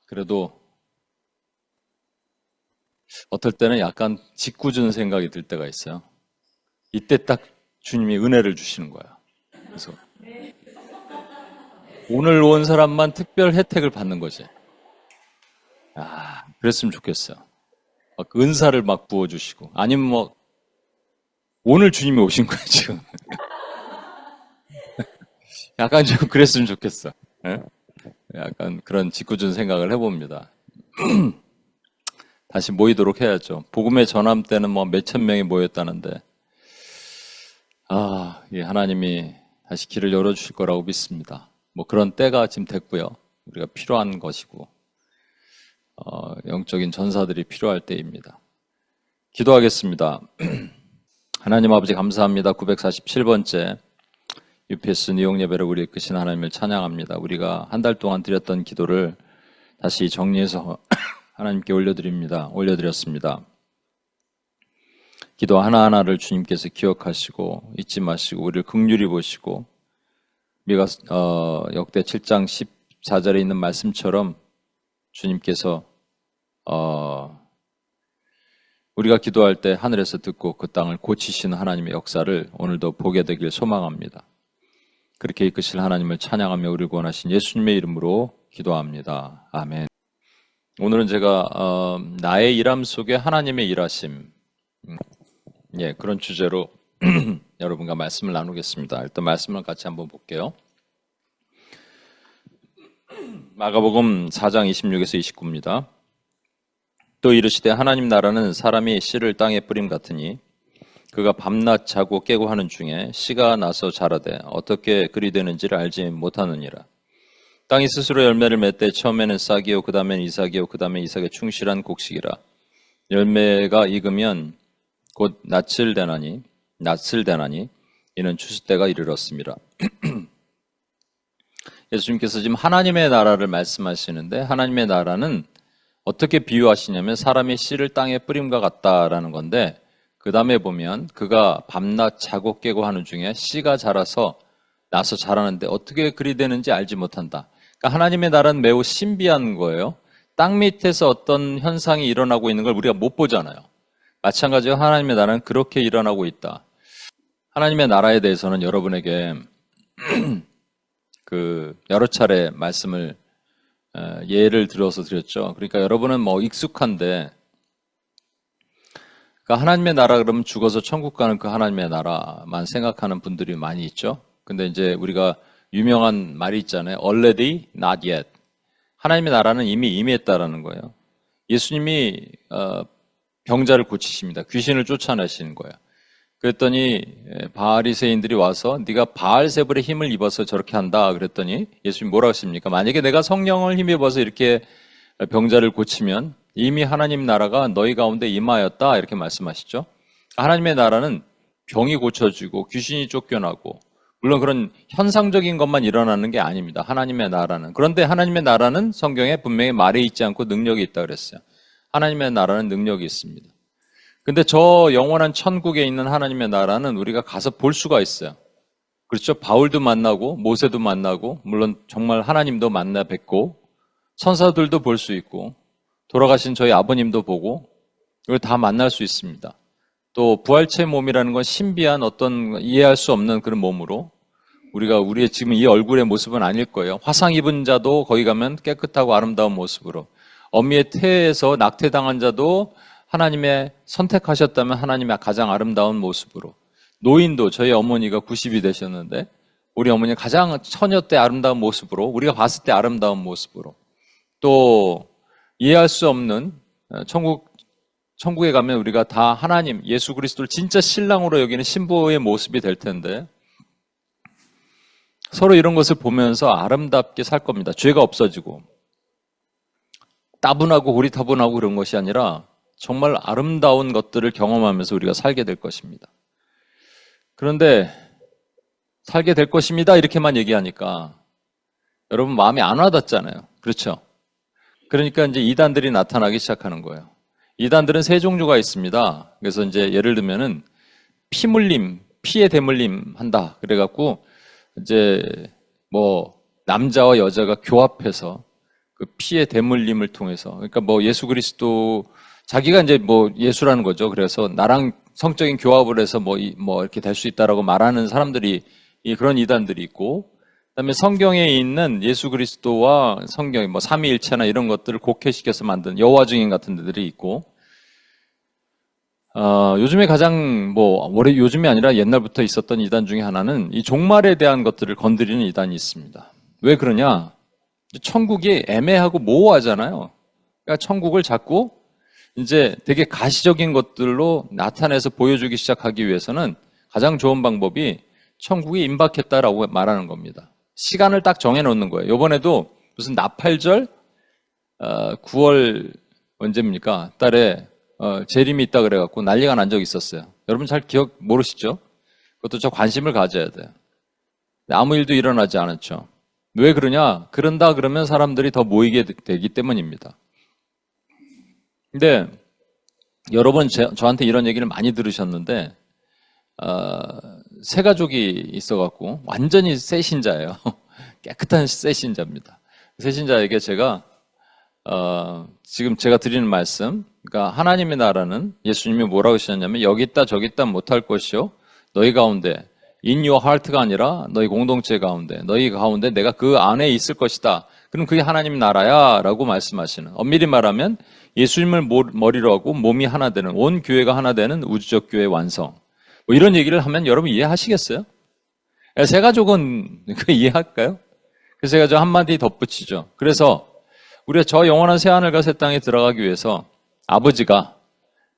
그래도 어떨 때는 약간 짓궂은 생각이 들 때가 있어요. 이때 딱 주님이 은혜를 주시는 거야. 그래서 오늘 온 사람만 특별 혜택을 받는 거지. 그랬으면 좋겠어요. 막 은사를 막 부어주시고. 아니면 뭐, 오늘 주님이 오신 거야, 지금. 약간 좀 그랬으면 좋겠어. 예? 약간 그런 짓궂은 생각을 해봅니다. 다시 모이도록 해야죠. 복음의 전함 때는 뭐 몇천 명이 모였다는데, 예, 하나님이 다시 길을 열어주실 거라고 믿습니다. 뭐 그런 때가 지금 됐고요. 우리가 필요한 것이고, 영적인 전사들이 필요할 때입니다. 기도하겠습니다. 하나님 아버지 감사합니다. 947번째 UPS 뉴욕 예배를 우리 이끄신 하나님을 찬양합니다. 우리가 한 달 동안 드렸던 기도를 다시 정리해서 하나님께 올려드렸습니다. 기도 하나하나를 주님께서 기억하시고 잊지 마시고 우리를 긍휼히 보시고 우리가 역대 7장 14절에 있는 말씀처럼 주님께서 우리가 기도할 때 하늘에서 듣고 그 땅을 고치시는 하나님의 역사를 오늘도 보게 되길 소망합니다. 그렇게 이끄실 하나님을 찬양하며 우리를 구원하신 예수님의 이름으로 기도합니다. 아멘. 오늘은 제가 나의 일함 속에 하나님의 일하심, 그런 주제로 여러분과 말씀을 나누겠습니다. 일단 말씀을 같이 한번 볼게요. 마가복음 4장 26에서 29입니다. 또 이르시되 하나님 나라는 사람이 씨를 땅에 뿌림 같으니 그가 밤낮 자고 깨고 하는 중에 씨가 나서 자라되 어떻게 그리 되는지를 알지 못하느니라. 땅이 스스로 열매를 맺되 처음에는 싹이요 그 다음엔 이삭이요 그 다음에 이삭의 충실한 곡식이라. 열매가 익으면 곧 낯을 대나니 이는 추수 때가 이르렀습니다. 예수님께서 지금 하나님의 나라를 말씀하시는데 하나님의 나라는 어떻게 비유하시냐면 사람이 씨를 땅에 뿌림과 같다라는 건데 그 다음에 보면 그가 밤낮 자고 깨고 하는 중에 씨가 자라서 나서 자라는데 어떻게 그리 되는지 알지 못한다. 그러니까 하나님의 나라는 매우 신비한 거예요. 땅 밑에서 어떤 현상이 일어나고 있는 걸 우리가 못 보잖아요. 마찬가지로 하나님의 나라는 그렇게 일어나고 있다. 하나님의 나라에 대해서는 여러분에게 여러 차례 말씀을 예를 들어서 드렸죠. 그러니까 여러분은 뭐 익숙한데 그러니까 하나님의 나라 그러면 죽어서 천국 가는 그 하나님의 나라만 생각하는 분들이 많이 있죠. 근데 이제 우리가 유명한 말이 있잖아요. Already, not yet. 하나님의 나라는 이미 임했다라는 거예요. 예수님이 병자를 고치십니다. 귀신을 쫓아내시는 거예요. 그랬더니 바리새인들이 와서 네가 바알세불의 힘을 입어서 저렇게 한다 그랬더니 예수님이 뭐라고 하십니까? 만약에 내가 성령을 힘입어서 이렇게 병자를 고치면 이미 하나님 나라가 너희 가운데 임하였다 이렇게 말씀하시죠. 하나님의 나라는 병이 고쳐지고 귀신이 쫓겨나고 물론 그런 현상적인 것만 일어나는 게 아닙니다. 하나님의 나라는. 그런데 하나님의 나라는 성경에 분명히 말에 있지 않고 능력이 있다 그랬어요. 하나님의 나라는 능력이 있습니다. 근데 저 영원한 천국에 있는 하나님의 나라는 우리가 가서 볼 수가 있어요. 그렇죠? 바울도 만나고 모세도 만나고 물론 정말 하나님도 만나 뵙고 천사들도 볼 수 있고 돌아가신 저희 아버님도 보고 이걸 다 만날 수 있습니다. 또 부활체 몸이라는 건 신비한 어떤 이해할 수 없는 그런 몸으로 우리의 지금 이 얼굴의 모습은 아닐 거예요. 화상 입은 자도 거기 가면 깨끗하고 아름다운 모습으로 어미의 태에서 낙태당한 자도 하나님의 선택하셨다면 하나님의 가장 아름다운 모습으로 노인도 저희 어머니가 90이 되셨는데 우리 어머니가 가장 처녀 때 아름다운 모습으로 우리가 봤을 때 아름다운 모습으로 또 이해할 수 없는 천국에 가면 우리가 다 하나님 예수 그리스도를 진짜 신랑으로 여기는 신부의 모습이 될 텐데 서로 이런 것을 보면서 아름답게 살 겁니다. 죄가 없어지고 따분하고 고리타분하고 그런 것이 아니라 정말 아름다운 것들을 경험하면서 우리가 살게 될 것입니다. 그런데 살게 될 것입니다 이렇게만 얘기하니까 여러분 마음이 안 와닿잖아요. 그렇죠? 그러니까 이제 이단들이 나타나기 시작하는 거예요. 이단들은 세 종류가 있습니다. 그래서 이제 예를 들면은 피에 대물림 한다. 그래갖고 이제 뭐 남자와 여자가 교합해서 그 피의 대물림을 통해서. 그러니까 뭐 예수 그리스도 자기가 이제 뭐 예수라는 거죠. 그래서 나랑 성적인 교합을 해서 뭐 이렇게 될 수 있다라고 말하는 사람들이 그런 이단들이 있고, 그다음에 성경에 있는 예수 그리스도와 성경 뭐 삼위일체나 이런 것들을 곡해시켜서 만든 여호와 증인 같은 데들이 있고, 요즘에 가장 올해 요즘이 아니라 옛날부터 있었던 이단 중에 하나는 이 종말에 대한 것들을 건드리는 이단이 있습니다. 왜 그러냐? 천국이 애매하고 모호하잖아요. 그러니까 천국을 자꾸 이제 되게 가시적인 것들로 나타내서 보여주기 시작하기 위해서는 가장 좋은 방법이 천국이 임박했다라고 말하는 겁니다. 시간을 딱 정해놓는 거예요. 이번에도 무슨 나팔절 9월 언제입니까? 달에 재림이 있다 그래갖고 난리가 난 적이 있었어요. 여러분 잘 기억 모르시죠? 그것도 저 관심을 가져야 돼요. 아무 일도 일어나지 않았죠. 왜 그러냐? 그런다 그러면 사람들이 더 모이게 되기 때문입니다. 근데 여러분 저한테 이런 얘기를 많이 들으셨는데 새 가족이 있어갖고 완전히 새 신자예요. 깨끗한 새 신자입니다. 새 신자에게 제가 지금 제가 드리는 말씀, 그러니까 하나님의 나라는 예수님이 뭐라고 하셨냐면 여기 있다 저기 있다 못할 것이요 너희 가운데 in your heart가 아니라 너희 공동체 가운데 너희 가운데 내가 그 안에 있을 것이다. 그럼 그게 하나님 나라야 라고 말씀하시는, 엄밀히 말하면 예수님을 머리로 하고 몸이 하나 되는, 온 교회가 하나 되는 우주적 교회 완성, 뭐 이런 얘기를 하면 여러분 이해하시겠어요? 새 가족은 이해할까요? 그래서 제가 저 한마디 덧붙이죠. 그래서 우리가 저 영원한 새하늘과 새 땅에 들어가기 위해서 아버지가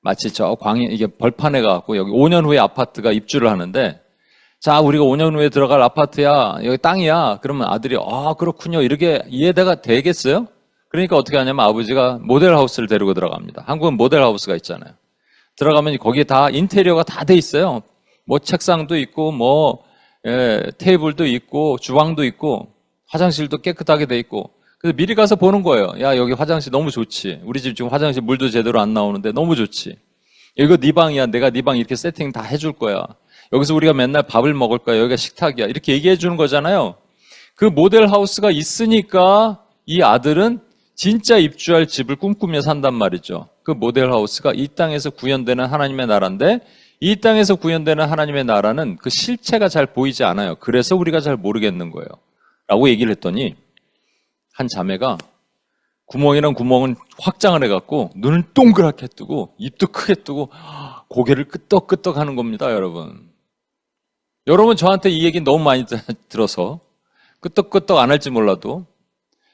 마치 저 광야, 이게 벌판에 가갖고 여기 5년 후에 아파트가 입주를 하는데, 자, 우리가 5년 후에 들어갈 아파트야, 여기 땅이야. 그러면 아들이, 그렇군요. 이렇게 이해가 되겠어요? 그러니까 어떻게 하냐면 아버지가 모델하우스를 데리고 들어갑니다. 한국은 모델하우스가 있잖아요. 들어가면 거기에 다 인테리어가 다 돼 있어요. 뭐 책상도 있고, 테이블도 있고, 주방도 있고, 화장실도 깨끗하게 돼 있고. 그래서 미리 가서 보는 거예요. 야, 여기 화장실 너무 좋지. 우리 집 지금 화장실 물도 제대로 안 나오는데 너무 좋지. 이거 네 방이야. 내가 네 방 이렇게 세팅 다 해줄 거야. 여기서 우리가 맨날 밥을 먹을 거야. 여기가 식탁이야. 이렇게 얘기해 주는 거잖아요. 그 모델하우스가 있으니까 이 아들은 진짜 입주할 집을 꿈꾸며 산단 말이죠. 그 모델하우스가 이 땅에서 구현되는 하나님의 나라인데, 이 땅에서 구현되는 하나님의 나라는 그 실체가 잘 보이지 않아요. 그래서 우리가 잘 모르겠는 거예요. 라고 얘기를 했더니 한 자매가 구멍이란 구멍은 확장을 해갖고 눈을 동그랗게 뜨고 입도 크게 뜨고 고개를 끄덕끄덕 하는 겁니다, 여러분. 여러분 저한테 이 얘기 너무 많이 들어서 끄덕끄덕 안 할지 몰라도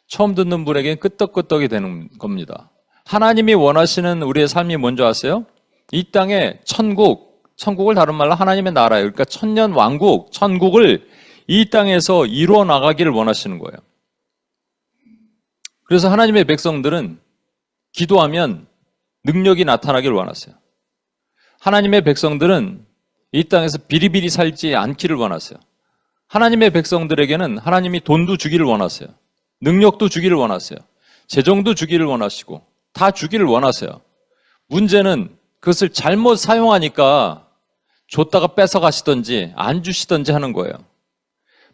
처음 듣는 분에게는 끄떡끄떡이 되는 겁니다. 하나님이 원하시는 우리의 삶이 뭔지 아세요? 이 땅에 천국을 다른 말로 하나님의 나라예요. 그러니까 천년 왕국, 천국을 이 땅에서 이루어 나가기를 원하시는 거예요. 그래서 하나님의 백성들은 기도하면 능력이 나타나기를 원하세요. 하나님의 백성들은 이 땅에서 비리비리 살지 않기를 원하세요. 하나님의 백성들에게는 하나님이 돈도 주기를 원하세요. 능력도 주기를 원하세요. 재정도 주기를 원하시고 다 주기를 원하세요. 문제는 그것을 잘못 사용하니까 줬다가 뺏어가시든지 안 주시든지 하는 거예요.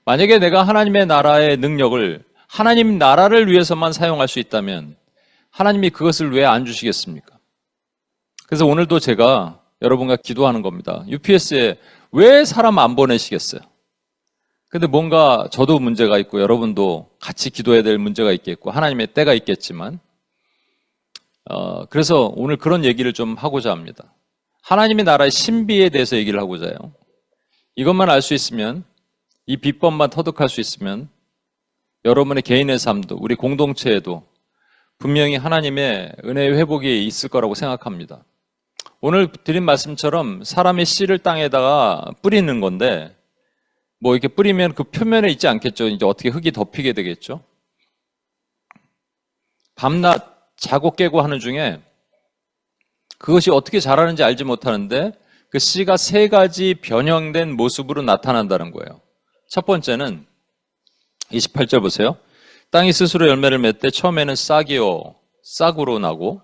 만약에 내가 하나님의 나라의 능력을 하나님 나라를 위해서만 사용할 수 있다면 하나님이 그것을 왜 안 주시겠습니까? 그래서 오늘도 제가 여러분과 기도하는 겁니다. UPS에 왜 사람 안 보내시겠어요? 근데 뭔가 저도 문제가 있고 여러분도 같이 기도해야 될 문제가 있겠고 하나님의 때가 있겠지만 그래서 오늘 그런 얘기를 좀 하고자 합니다. 하나님의 나라의 신비에 대해서 얘기를 하고자 해요. 이것만 알 수 있으면, 이 비법만 터득할 수 있으면 여러분의 개인의 삶도 우리 공동체에도 분명히 하나님의 은혜의 회복이 있을 거라고 생각합니다. 오늘 드린 말씀처럼 사람의 씨를 땅에다가 뿌리는 건데 뭐 이렇게 뿌리면 그 표면에 있지 않겠죠. 이제 어떻게 흙이 덮이게 되겠죠. 밤낮 자고 깨고 하는 중에 그것이 어떻게 자라는지 알지 못하는데 그 씨가 세 가지 변형된 모습으로 나타난다는 거예요. 첫 번째는 28절 보세요. 땅이 스스로 열매를 맺되 처음에는 싹으로 나고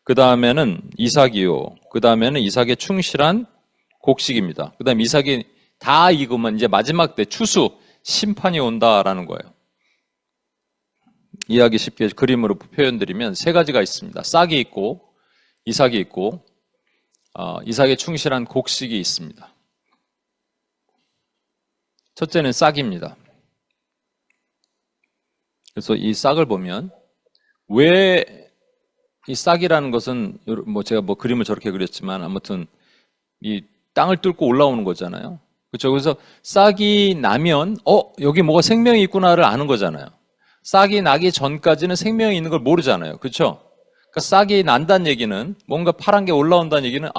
그 다음에는 이삭이요. 그 다음에는 이삭의 충실한 곡식입니다. 그 다음 이삭이 다 익으면 이제 마지막 때 추수, 심판이 온다라는 거예요. 이해하기 쉽게 그림으로 표현드리면 세 가지가 있습니다. 싹이 있고 이삭이 있고 이삭에 충실한 곡식이 있습니다. 첫째는 싹입니다. 그래서 이 싹을 보면 왜 이 싹이라는 것은 제가 그림을 저렇게 그렸지만 아무튼 이 땅을 뚫고 올라오는 거잖아요. 그렇죠? 그래서 싹이 나면 여기 뭐가 생명이 있구나를 아는 거잖아요. 싹이 나기 전까지는 생명이 있는 걸 모르잖아요. 그렇죠? 그러니까 싹이 난다는 얘기는 뭔가 파란 게 올라온다는 얘기는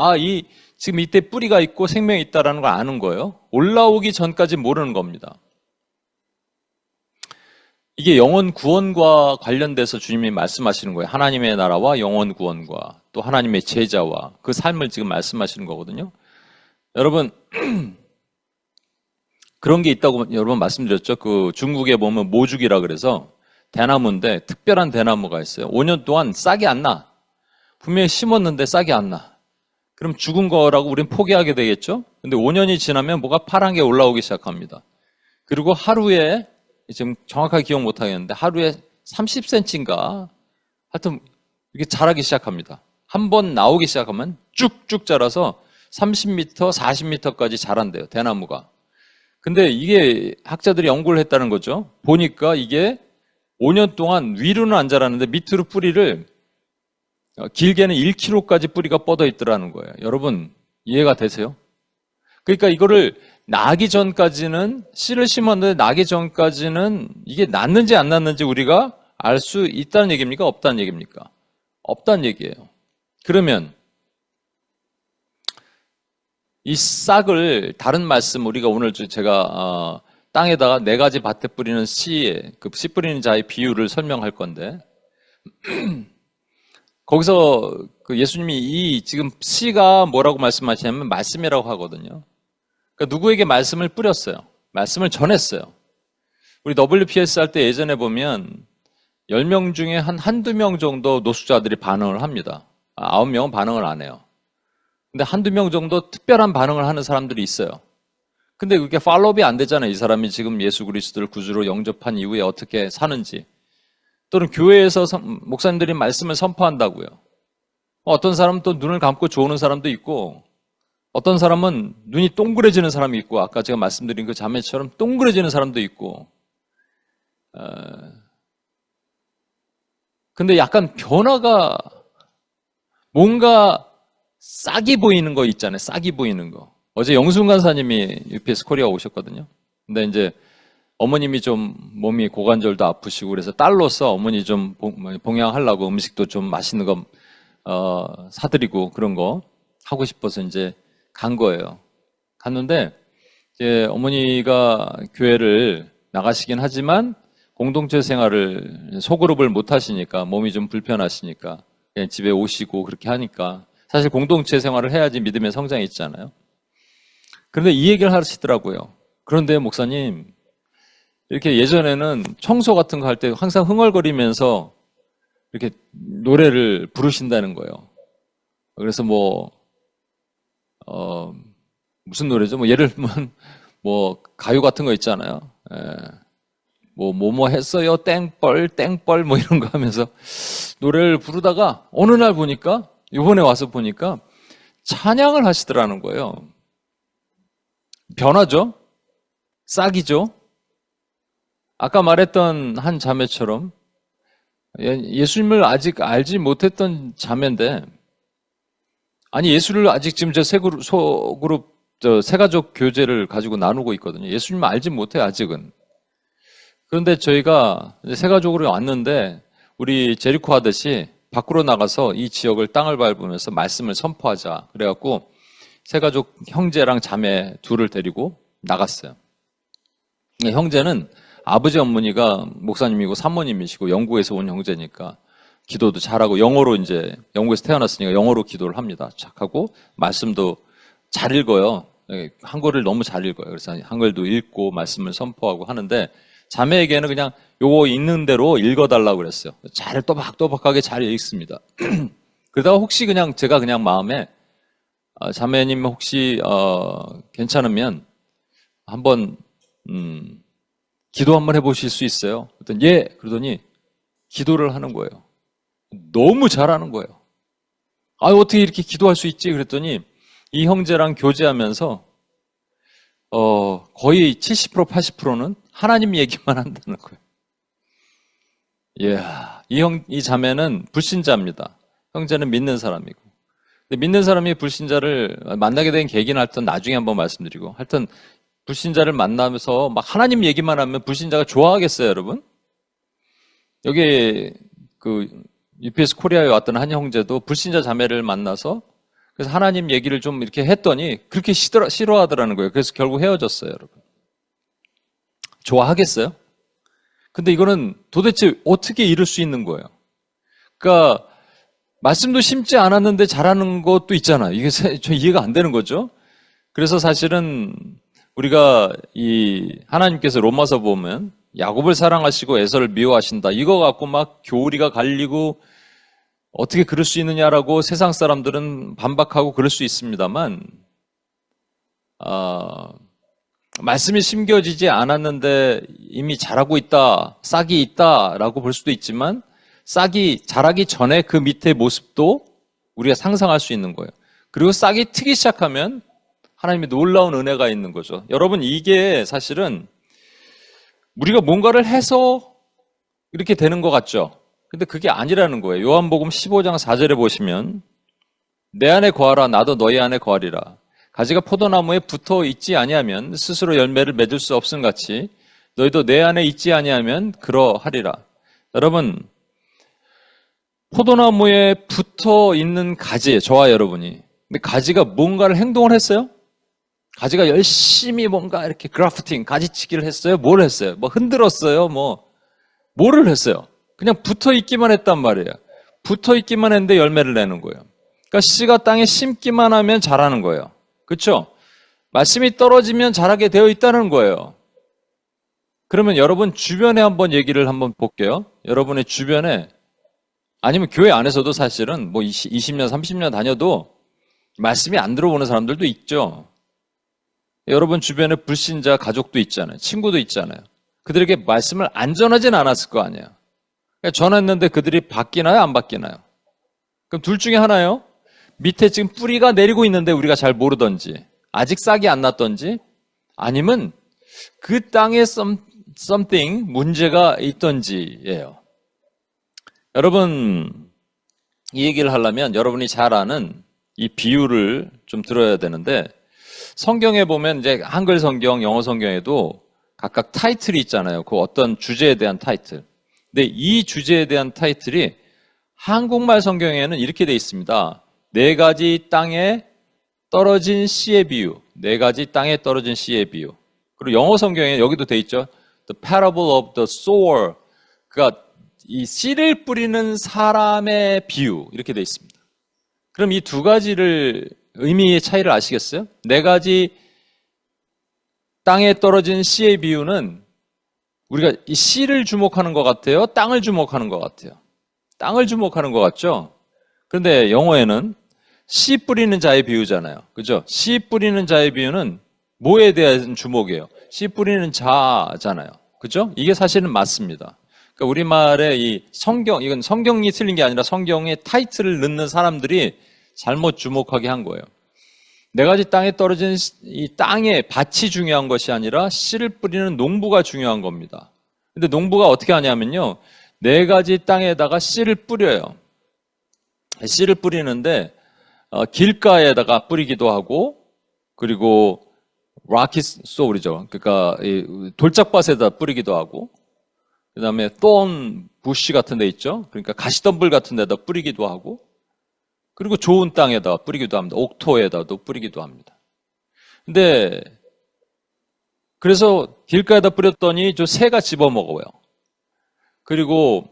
지금 이때 뿌리가 있고 생명이 있다라는 걸 아는 거예요. 올라오기 전까지 모르는 겁니다. 이게 영혼 구원과 관련돼서 주님이 말씀하시는 거예요. 하나님의 나라와 영혼 구원과 또 하나님의 제자와 그 삶을 지금 말씀하시는 거거든요. 여러분 그런 게 있다고 여러 번 말씀드렸죠. 그 중국에 보면 모죽이라 그래서 대나무인데 특별한 대나무가 있어요. 5년 동안 싹이 안 나. 분명히 심었는데 싹이 안 나. 그럼 죽은 거라고 우린 포기하게 되겠죠. 근데 5년이 지나면 뭐가 파란 게 올라오기 시작합니다. 그리고 하루에 지금 정확하게 기억 못 하겠는데 하루에 30cm인가 하여튼 이렇게 자라기 시작합니다. 한 번 나오기 시작하면 쭉쭉 자라서 30m, 40m까지 자란대요. 대나무가. 근데 이게 학자들이 연구를 했다는 거죠. 보니까 이게 5년 동안 위로는 안 자라는데 밑으로 뿌리를 길게는 1km까지 뿌리가 뻗어 있더라는 거예요. 여러분 이해가 되세요? 그러니까 이거를 나기 전까지는 씨를 심었는데 나기 전까지는 이게 났는지 안 났는지 우리가 알 수 있다는 얘기입니까? 없다는 얘기입니까? 없다는 얘기예요. 그러면 이 싹을 다른 말씀 우리가 오늘 제가 땅에다가 4가지 밭에 뿌리는 씨의 그 씨 뿌리는 자의 비유를 설명할 건데 거기서 그 예수님이 이 지금 씨가 뭐라고 말씀하시냐면 말씀이라고 하거든요. 그러니까 누구에게 말씀을 뿌렸어요. 말씀을 전했어요. 우리 WPS 할 때 예전에 보면 10명 중에 한두 명 정도 노숙자들이 반응을 합니다. 9명은 반응을 안 해요. 근데 한두 명 정도 특별한 반응을 하는 사람들이 있어요. 근데 그게 팔로우업이 안 되잖아요. 이 사람이 지금 예수 그리스도를 구주로 영접한 이후에 어떻게 사는지. 또는 교회에서 목사님들이 말씀을 선포한다고요. 어떤 사람은 또 눈을 감고 좋은 사람도 있고 어떤 사람은 눈이 동그래지는 사람이 있고 아까 제가 말씀드린 그 자매처럼 동그래지는 사람도 있고 근데 약간 변화가 뭔가 싹이 보이는 거 있잖아요. 싹이 보이는 거. 어제 영순 간사님이 UPS 코리아 오셨거든요. 근데 이제 어머님이 좀 몸이 고관절도 아프시고 그래서 딸로서 어머니 좀 봉양하려고 음식도 좀 맛있는 거 사드리고 그런 거 하고 싶어서 이제 간 거예요. 갔는데 이제 어머니가 교회를 나가시긴 하지만 공동체 생활을 소그룹을 못 하시니까 몸이 좀 불편하시니까 그냥 집에 오시고 그렇게 하니까 사실 공동체 생활을 해야지 믿음의 성장이 있잖아요. 그런데 이 얘기를 하시더라고요. 그런데 목사님 이렇게 예전에는 청소 같은 거 할 때 항상 흥얼거리면서 이렇게 노래를 부르신다는 거예요. 그래서 무슨 노래죠? 예를 들면 가요 같은 거 있잖아요. 뭐뭐 했어요 땡벌 땡벌 이런 거 하면서 노래를 부르다가 어느 날 보니까 이번에 와서 보니까 찬양을 하시더라는 거예요. 변화죠? 싹이죠? 아까 말했던 한 자매처럼 예수님을 아직 알지 못했던 자매인데 아니 예수를 아직 지금 소그룹 세가족 교제를 가지고 나누고 있거든요. 예수님을 알지 못해요 아직은. 그런데 저희가 세가족으로 왔는데 우리 제리코 하듯이 밖으로 나가서 이 지역을 땅을 밟으면서 말씀을 선포하자. 그래갖고 세가족 형제랑 자매 둘을 데리고 나갔어요. 형제는 아버지 어머니가 목사님이고 사모님이시고 영국에서 온 형제니까 기도도 잘하고 영어로 이제 영국에서 태어났으니까 영어로 기도를 합니다. 착하고 말씀도 잘 읽어요. 한글을 너무 잘 읽어요. 그래서 한글도 읽고 말씀을 선포하고 하는데 자매에게는 그냥 요거 읽는 대로 읽어달라고 그랬어요. 잘 또박또박하게 잘 읽습니다. 그러다가 혹시 제가 그냥 마음에 자매님 혹시 괜찮으면 한번 기도 한번 해보실 수 있어요? 그랬더니 예. 그러더니 기도를 하는 거예요. 너무 잘하는 거예요. 아, 어떻게 이렇게 기도할 수 있지? 그랬더니 이 형제랑 교제하면서 거의 70% 80%는 하나님 얘기만 한다는 거예요. 이야, 이 자매는 불신자입니다. 형제는 믿는 사람이고. 근데 믿는 사람이 불신자를 만나게 된 계기는 하여튼 나중에 한번 말씀드리고, 하여튼 불신자를 만나면서 막 하나님 얘기만 하면 불신자가 좋아하겠어요, 여러분? 여기 그 UPS 코리아에 왔던 한 형제도 불신자 자매를 만나서 그래서 하나님 얘기를 좀 이렇게 했더니 그렇게 싫어하더라는 거예요. 그래서 결국 헤어졌어요, 여러분. 좋아하겠어요? 근데 이거는 도대체 어떻게 이룰 수 있는 거예요? 그러니까 말씀도 심지 않았는데 잘하는 것도 있잖아요. 이게 저 이해가 안 되는 거죠. 그래서 사실은 우리가 이 하나님께서 로마서 보면 야곱을 사랑하시고 에서를 미워하신다. 이거 갖고 막 교리가 갈리고 어떻게 그럴 수 있느냐라고 세상 사람들은 반박하고 그럴 수 있습니다만, 말씀이 심겨지지 않았는데 이미 자라고 있다, 싹이 있다라고 볼 수도 있지만, 싹이 자라기 전에 그 밑의 모습도 우리가 상상할 수 있는 거예요. 그리고 싹이 트기 시작하면 하나님의 놀라운 은혜가 있는 거죠. 여러분, 이게 사실은 우리가 뭔가를 해서 이렇게 되는 것 같죠? 근데 그게 아니라는 거예요. 요한복음 15장 4절에 보시면 내 안에 거하라 나도 너희 안에 거하리라. 가지가 포도나무에 붙어 있지 아니하면 스스로 열매를 맺을 수 없음 같이 너희도 내 안에 있지 아니하면 그러하리라. 여러분, 포도나무에 붙어 있는 가지예요. 저와 여러분이. 근데 가지가 뭔가를 행동을 했어요? 가지가 열심히 뭔가 이렇게 그래프팅, 가지치기를 했어요? 뭘 했어요? 뭐 흔들었어요? 뭐를 했어요? 그냥 붙어 있기만 했단 말이에요. 붙어 있기만 했는데 열매를 내는 거예요. 그러니까 씨가 땅에 심기만 하면 자라는 거예요. 그렇죠? 말씀이 떨어지면 자라게 되어 있다는 거예요. 그러면 여러분 주변에 한번 얘기를 한번 볼게요. 여러분의 주변에 아니면 교회 안에서도 사실은 뭐 20년, 30년 다녀도 말씀이 안 들어오는 사람들도 있죠. 여러분 주변에 불신자 가족도 있잖아요. 친구도 있잖아요. 그들에게 말씀을 안 전하진 않았을 거 아니에요. 전했는데 그들이 바뀌나요? 안 바뀌나요? 그럼 둘 중에 하나요. 밑에 지금 뿌리가 내리고 있는데 우리가 잘 모르던지 아직 싹이 안 났던지 아니면 그 땅에 something 문제가 있던지예요. 여러분 이 얘기를 하려면 여러분이 잘 아는 이 비유를 좀 들어야 되는데 성경에 보면 이제 한글 성경, 영어 성경에도 각각 타이틀이 있잖아요. 그 어떤 주제에 대한 타이틀. 근데 이 주제에 대한 타이틀이 한국말 성경에는 이렇게 돼 있습니다. 4가지 땅에 떨어진 씨의 비유. 4가지 땅에 떨어진 씨의 비유. 그리고 영어 성경에 여기도 돼 있죠. The parable of the sower. 그러니까 이 씨를 뿌리는 사람의 비유. 이렇게 돼 있습니다. 그럼 이 2가지를 의미의 차이를 아시겠어요? 4가지 땅에 떨어진 씨의 비유는 우리가 이 씨를 주목하는 것 같아요? 땅을 주목하는 것 같아요? 땅을 주목하는 것 같죠? 그런데 영어에는 씨 뿌리는 자의 비유잖아요. 그죠? 씨 뿌리는 자의 비유는 뭐에 대한 주목이에요? 씨 뿌리는 자잖아요. 그죠? 이게 사실은 맞습니다. 그러니까 우리말의 이 성경, 이건 성경이 틀린 게 아니라 성경의 타이틀을 넣는 사람들이 잘못 주목하게 한 거예요. 4가지 땅에 떨어진 이 땅의 밭이 중요한 것이 아니라 씨를 뿌리는 농부가 중요한 겁니다. 근데 농부가 어떻게 하냐면요. 4가지 땅에다가 씨를 뿌려요. 씨를 뿌리는데 길가에다가 뿌리기도 하고 그리고 락키 소울이죠. 그러니까 돌짝밭에다 뿌리기도 하고 그다음에 돈 부시 같은 데 있죠. 그러니까 가시덤불 같은 데다 뿌리기도 하고 그리고 좋은 땅에다 뿌리기도 합니다. 옥토에다도 뿌리기도 합니다. 근데 그래서 길가에다 뿌렸더니 저 새가 집어먹어요. 그리고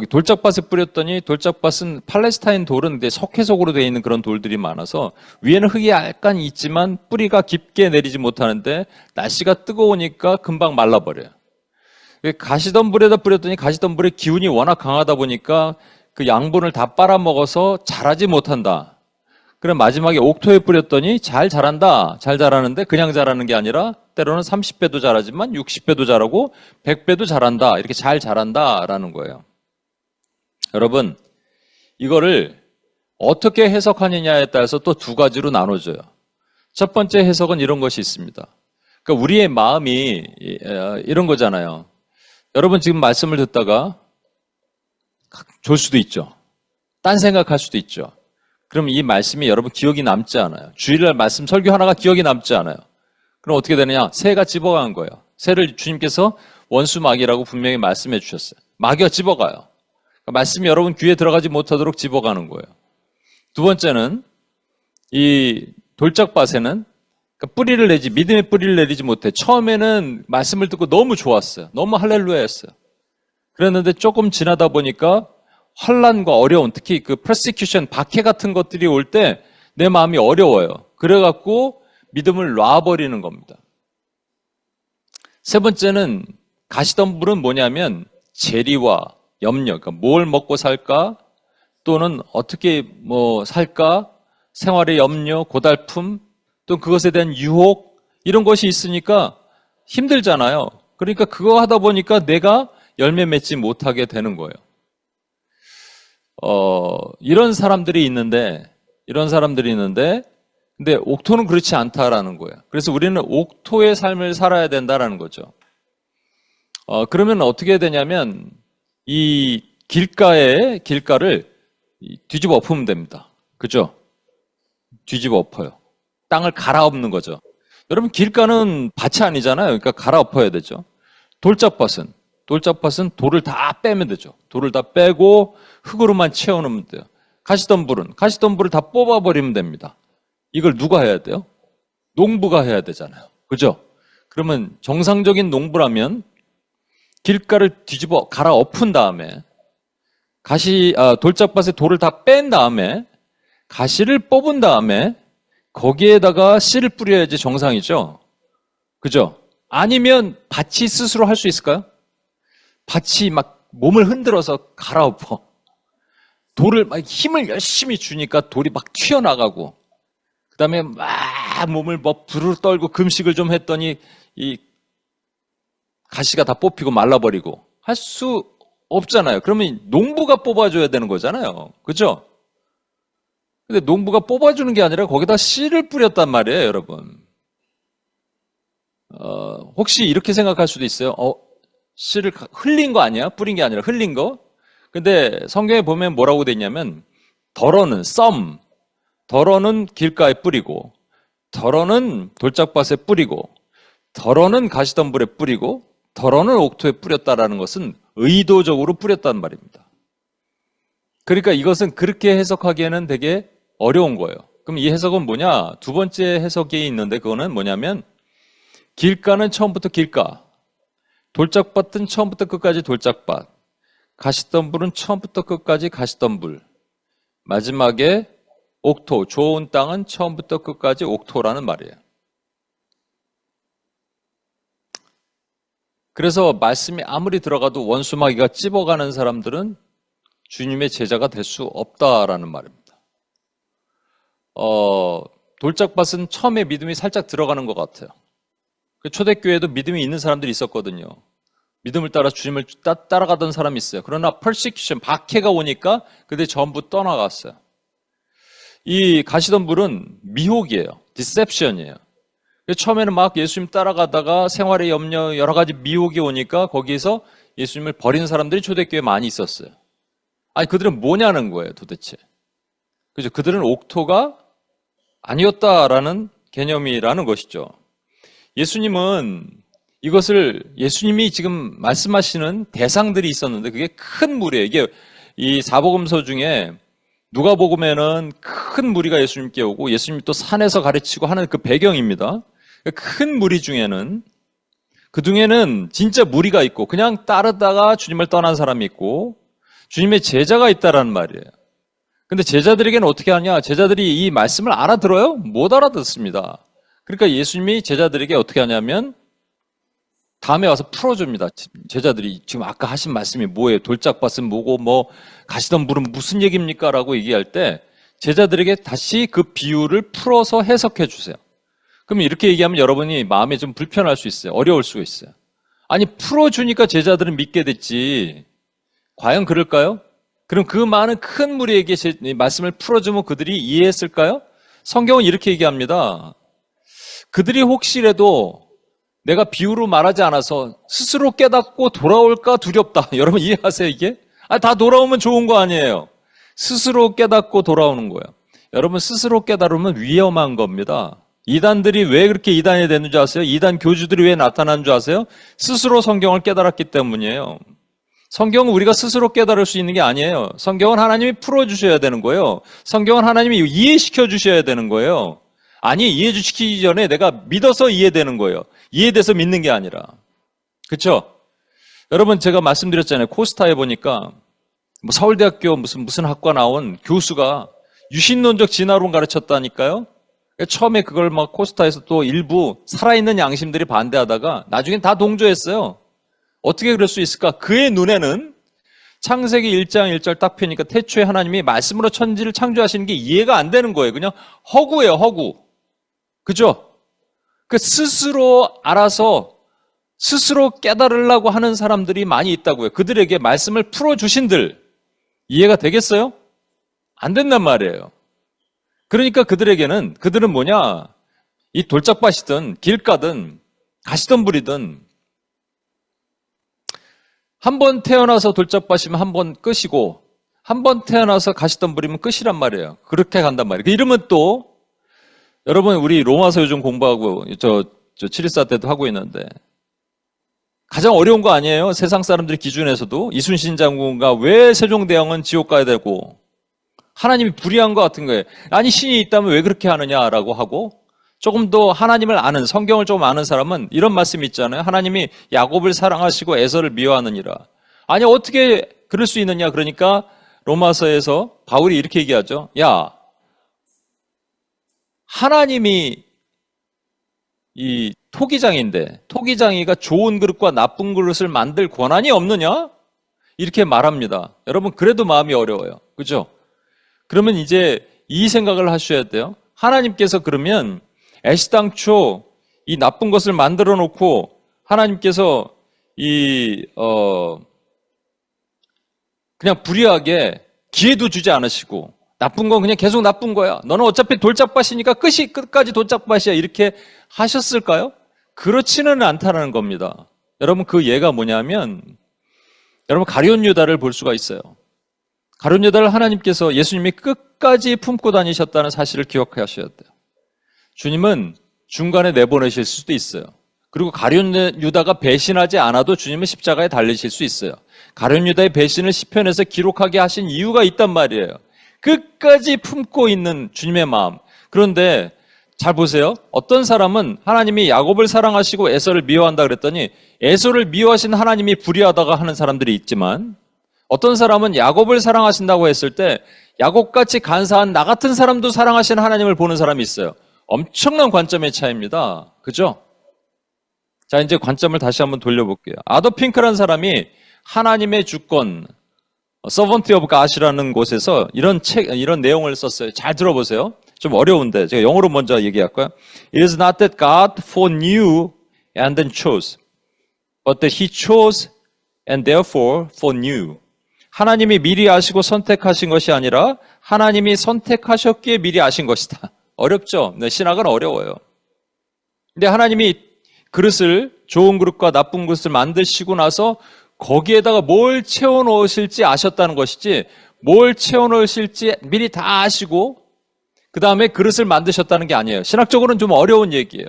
돌짝밭에 뿌렸더니 돌짝밭은 팔레스타인 돌은 근데 석회석으로 되어 있는 그런 돌들이 많아서 위에는 흙이 약간 있지만 뿌리가 깊게 내리지 못하는데 날씨가 뜨거우니까 금방 말라버려요. 가시덤불에다 뿌렸더니 가시덤불의 기운이 워낙 강하다 보니까 그 양분을 다 빨아먹어서 자라지 못한다. 그럼 마지막에 옥토에 뿌렸더니 잘 자란다. 잘 자라는데 그냥 자라는 게 아니라 때로는 30배도 잘하지만 60배도 잘하고 100배도 잘한다. 이렇게 잘 자란다라는 거예요. 여러분, 이거를 어떻게 해석하느냐에 따라서 또 두 가지로 나눠져요. 첫 번째 해석은 이런 것이 있습니다. 그러니까 우리의 마음이 이런 거잖아요. 여러분 지금 말씀을 듣다가 졸 수도 있죠. 딴 생각할 수도 있죠. 그럼 이 말씀이 여러분 기억이 남지 않아요. 주일날 말씀 설교 하나가 기억이 남지 않아요. 그럼 어떻게 되느냐? 새가 집어간 거예요. 새를 주님께서 원수 마귀라고 분명히 말씀해 주셨어요. 마귀가 집어가요. 그러니까 말씀이 여러분 귀에 들어가지 못하도록 집어가는 거예요. 두 번째는 이 돌짝밭에는 뿌리를 내지, 믿음의 뿌리를 내리지 못해. 처음에는 말씀을 듣고 너무 좋았어요. 너무 할렐루야였어요. 그랬는데 조금 지나다 보니까 환난과 어려움, 특히 그 persecution, 박해 같은 것들이 올 때 내 마음이 어려워요. 그래갖고 믿음을 놔버리는 겁니다. 세 번째는 가시덤불은 뭐냐면 재리와 염려, 그러니까 뭘 먹고 살까, 또는 어떻게 살까, 생활의 염려, 고달픔, 또 그것에 대한 유혹, 이런 것이 있으니까 힘들잖아요. 그러니까 그거 하다 보니까 내가 열매 맺지 못하게 되는 거예요. 이런 사람들이 있는데, 근데 옥토는 그렇지 않다라는 거예요. 그래서 우리는 옥토의 삶을 살아야 된다라는 거죠. 그러면 어떻게 되냐면, 이 길가를 뒤집어 엎으면 됩니다. 그죠? 뒤집어 엎어요. 땅을 갈아엎는 거죠. 여러분, 길가는 밭이 아니잖아요. 그러니까 갈아엎어야 되죠. 돌짝밭은 돌을 다 빼면 되죠. 돌을 다 빼고 흙으로만 채워놓으면 돼요. 가시덤불을 다 뽑아버리면 됩니다. 이걸 누가 해야 돼요? 농부가 해야 되잖아요. 그죠? 그러면 정상적인 농부라면 길가를 뒤집어 갈아엎은 다음에 돌짝밭에 돌을 다 뺀 다음에 가시를 뽑은 다음에 거기에다가 씨를 뿌려야지 정상이죠. 그죠? 아니면 밭이 스스로 할 수 있을까요? 밭이 막 몸을 흔들어서 갈아엎어. 돌을 막 힘을 열심히 주니까 돌이 막 튀어나가고, 그 다음에 막 몸을 부르르 떨고 금식을 좀 했더니 이 가시가 다 뽑히고 말라버리고 할 수 없잖아요. 그러면 농부가 뽑아줘야 되는 거잖아요. 그죠? 근데 농부가 뽑아주는 게 아니라 거기다 씨를 뿌렸단 말이에요, 여러분. 혹시 이렇게 생각할 수도 있어요. 씨를 흘린 거 아니야? 뿌린 게 아니라 흘린 거? 근데 성경에 보면 뭐라고 돼 있냐면, 덜어는 길가에 뿌리고, 덜어는 돌짝밭에 뿌리고, 덜어는 가시덤불에 뿌리고, 덜어는 옥토에 뿌렸다라는 것은 의도적으로 뿌렸단 말입니다. 그러니까 이것은 그렇게 해석하기에는 되게 어려운 거예요. 그럼 이 해석은 뭐냐? 두 번째 해석이 있는데, 그거는 뭐냐면, 길가는 처음부터 길가, 돌짝밭은 처음부터 끝까지 돌짝밭, 가시덤불은 처음부터 끝까지 가시덤불, 마지막에 옥토, 좋은 땅은 처음부터 끝까지 옥토라는 말이에요. 그래서 말씀이 아무리 들어가도 원수마귀가 찝어가는 사람들은 주님의 제자가 될 수 없다라는 말입니다. 돌짝밭은 처음에 믿음이 살짝 들어가는 것 같아요. 초대교회에도 믿음이 있는 사람들이 있었거든요. 믿음을 따라 주님을 따라가던 사람이 있어요. 그러나 persecution, 박해가 오니까 그들이 전부 떠나갔어요. 이 가시덤불은 미혹이에요. deception이에요. 처음에는 막 예수님 따라가다가 생활의 염려, 여러 가지 미혹이 오니까 거기에서 예수님을 버리는 사람들이 초대교회에 많이 있었어요. 아니, 그들은 뭐냐는 거예요, 도대체. 그죠? 그들은 옥토가 아니었다라는 개념이라는 것이죠. 예수님이 지금 말씀하시는 대상들이 있었는데 그게 큰 무리예요. 이게 이 사복음서 중에 누가복음에는 큰 무리가 예수님께 오고 예수님이 또 산에서 가르치고 하는 그 배경입니다. 큰 무리 중에는 그중에는 진짜 무리가 있고 그냥 따르다가 주님을 떠난 사람이 있고 주님의 제자가 있다라는 말이에요. 근데 제자들에게는 어떻게 하냐? 제자들이 이 말씀을 알아들어요? 못 알아듣습니다. 그러니까 예수님이 제자들에게 어떻게 하냐면 다음에 와서 풀어줍니다. 제자들이 지금 아까 하신 말씀이 뭐예요? 돌짝밭은 뭐고 가시덤불은 무슨 얘기입니까? 라고 얘기할 때 제자들에게 다시 그 비유를 풀어서 해석해 주세요. 그럼 이렇게 얘기하면 여러분이 마음에 좀 불편할 수 있어요. 어려울 수가 있어요. 아니, 풀어주니까 제자들은 믿게 됐지. 과연 그럴까요? 그럼 그 많은 큰 무리에게 제 말씀을 풀어주면 그들이 이해했을까요? 성경은 이렇게 얘기합니다. 그들이 혹시라도 내가 비유로 말하지 않아서 스스로 깨닫고 돌아올까 두렵다. 여러분 이해하세요, 이게? 다 돌아오면 좋은 거 아니에요. 스스로 깨닫고 돌아오는 거예요. 여러분 스스로 깨달으면 위험한 겁니다. 이단들이 왜 그렇게 이단이 되는 줄 아세요? 이단 교주들이 왜 나타나는 줄 아세요? 스스로 성경을 깨달았기 때문이에요. 성경은 우리가 스스로 깨달을 수 있는 게 아니에요. 성경은 하나님이 풀어주셔야 되는 거예요. 성경은 하나님이 이해시켜 주셔야 되는 거예요. 아니, 이해시키기 전에 내가 믿어서 이해되는 거예요. 이해돼서 믿는 게 아니라. 그렇죠? 여러분 제가 말씀드렸잖아요. 코스타에 보니까 뭐 서울대학교 무슨 학과 나온 교수가 유신론적 진화론 가르쳤다니까요. 처음에 그걸 막 코스타에서 또 일부 살아있는 양심들이 반대하다가 나중엔 다 동조했어요. 어떻게 그럴 수 있을까? 그의 눈에는 창세기 1장 1절 딱 펴니까 태초에 하나님이 말씀으로 천지를 창조하시는 게 이해가 안 되는 거예요. 그냥 허구예요, 허구. 그죠? 그 스스로 알아서 스스로 깨달으려고 하는 사람들이 많이 있다고요. 그들에게 말씀을 풀어주신들 이해가 되겠어요? 안 된단 말이에요. 그러니까 그들은 뭐냐? 이 돌짝밭이든 길가든 가시덤불이든 한 번 태어나서 돌짝밭이면 한 번 끝이고 한 번 태어나서 가시덤불이면 끝이란 말이에요. 그렇게 간단 말이에요. 이러면 또 여러분 우리 로마서 요즘 공부하고 저 714 때도 하고 있는데 가장 어려운 거 아니에요? 세상 사람들 기준에서도 이순신 장군가 왜 세종대왕은 지옥 가야 되고 하나님이 불의한 것 같은 거예요. 아니 신이 있다면 왜 그렇게 하느냐라고 하고 조금 더 하나님을 아는 성경을 좀 아는 사람은 이런 말씀이 있잖아요. 하나님이 야곱을 사랑하시고 에서를 미워하느니라. 아니 어떻게 그럴 수 있느냐. 그러니까 로마서에서 바울이 이렇게 얘기하죠. 야 하나님이 이 토기장인데 토기장이가 좋은 그릇과 나쁜 그릇을 만들 권한이 없느냐? 이렇게 말합니다. 여러분 그래도 마음이 어려워요. 그죠? 그러면 이제 이 생각을 하셔야 돼요. 하나님께서 그러면 애시당초 이 나쁜 것을 만들어 놓고 하나님께서 그냥 불의하게 기회도 주지 않으시고 나쁜 건 그냥 계속 나쁜 거야. 너는 어차피 돌짝밭이니까 끝까지 돌짝밭이야. 이렇게 하셨을까요? 그렇지는 않다는 겁니다. 여러분 그 예가 뭐냐면 여러분 가룟 유다를 볼 수가 있어요. 가룟 유다를 하나님께서 예수님이 끝까지 품고 다니셨다는 사실을 기억하셔야 돼요. 주님은 중간에 내보내실 수도 있어요. 그리고 가룟 유다가 배신하지 않아도 주님은 십자가에 달리실 수 있어요. 가룟 유다의 배신을 시편에서 기록하게 하신 이유가 있단 말이에요. 끝까지 품고 있는 주님의 마음. 그런데 잘 보세요. 어떤 사람은 하나님이 야곱을 사랑하시고 에서를 미워한다 그랬더니 에서를 미워하신 하나님이 불의하다가 하는 사람들이 있지만 어떤 사람은 야곱을 사랑하신다고 했을 때 야곱같이 간사한 나 같은 사람도 사랑하시는 하나님을 보는 사람이 있어요. 엄청난 관점의 차이입니다. 그죠? 자, 이제 관점을 다시 한번 돌려볼게요. 아더 핑크라는 사람이 하나님의 주권, 서번트 오브 갓이라는 곳에서 이런 내용을 썼어요. 잘 들어보세요. 좀 어려운데 제가 영어로 먼저 얘기할까요? It is not that God foreknew and then chose, but that He chose and therefore foreknew. 하나님이 미리 아시고 선택하신 것이 아니라 하나님이 선택하셨기에 미리 아신 것이다. 어렵죠? 네, 신학은 어려워요. 근데 하나님이 그릇을 좋은 그릇과 나쁜 그릇을 만드시고 나서 거기에다가 뭘 채워 넣으실지 아셨다는 것이지 뭘 채워 넣으실지 미리 다 아시고 그 다음에 그릇을 만드셨다는 게 아니에요. 신학적으로는 좀 어려운 얘기예요.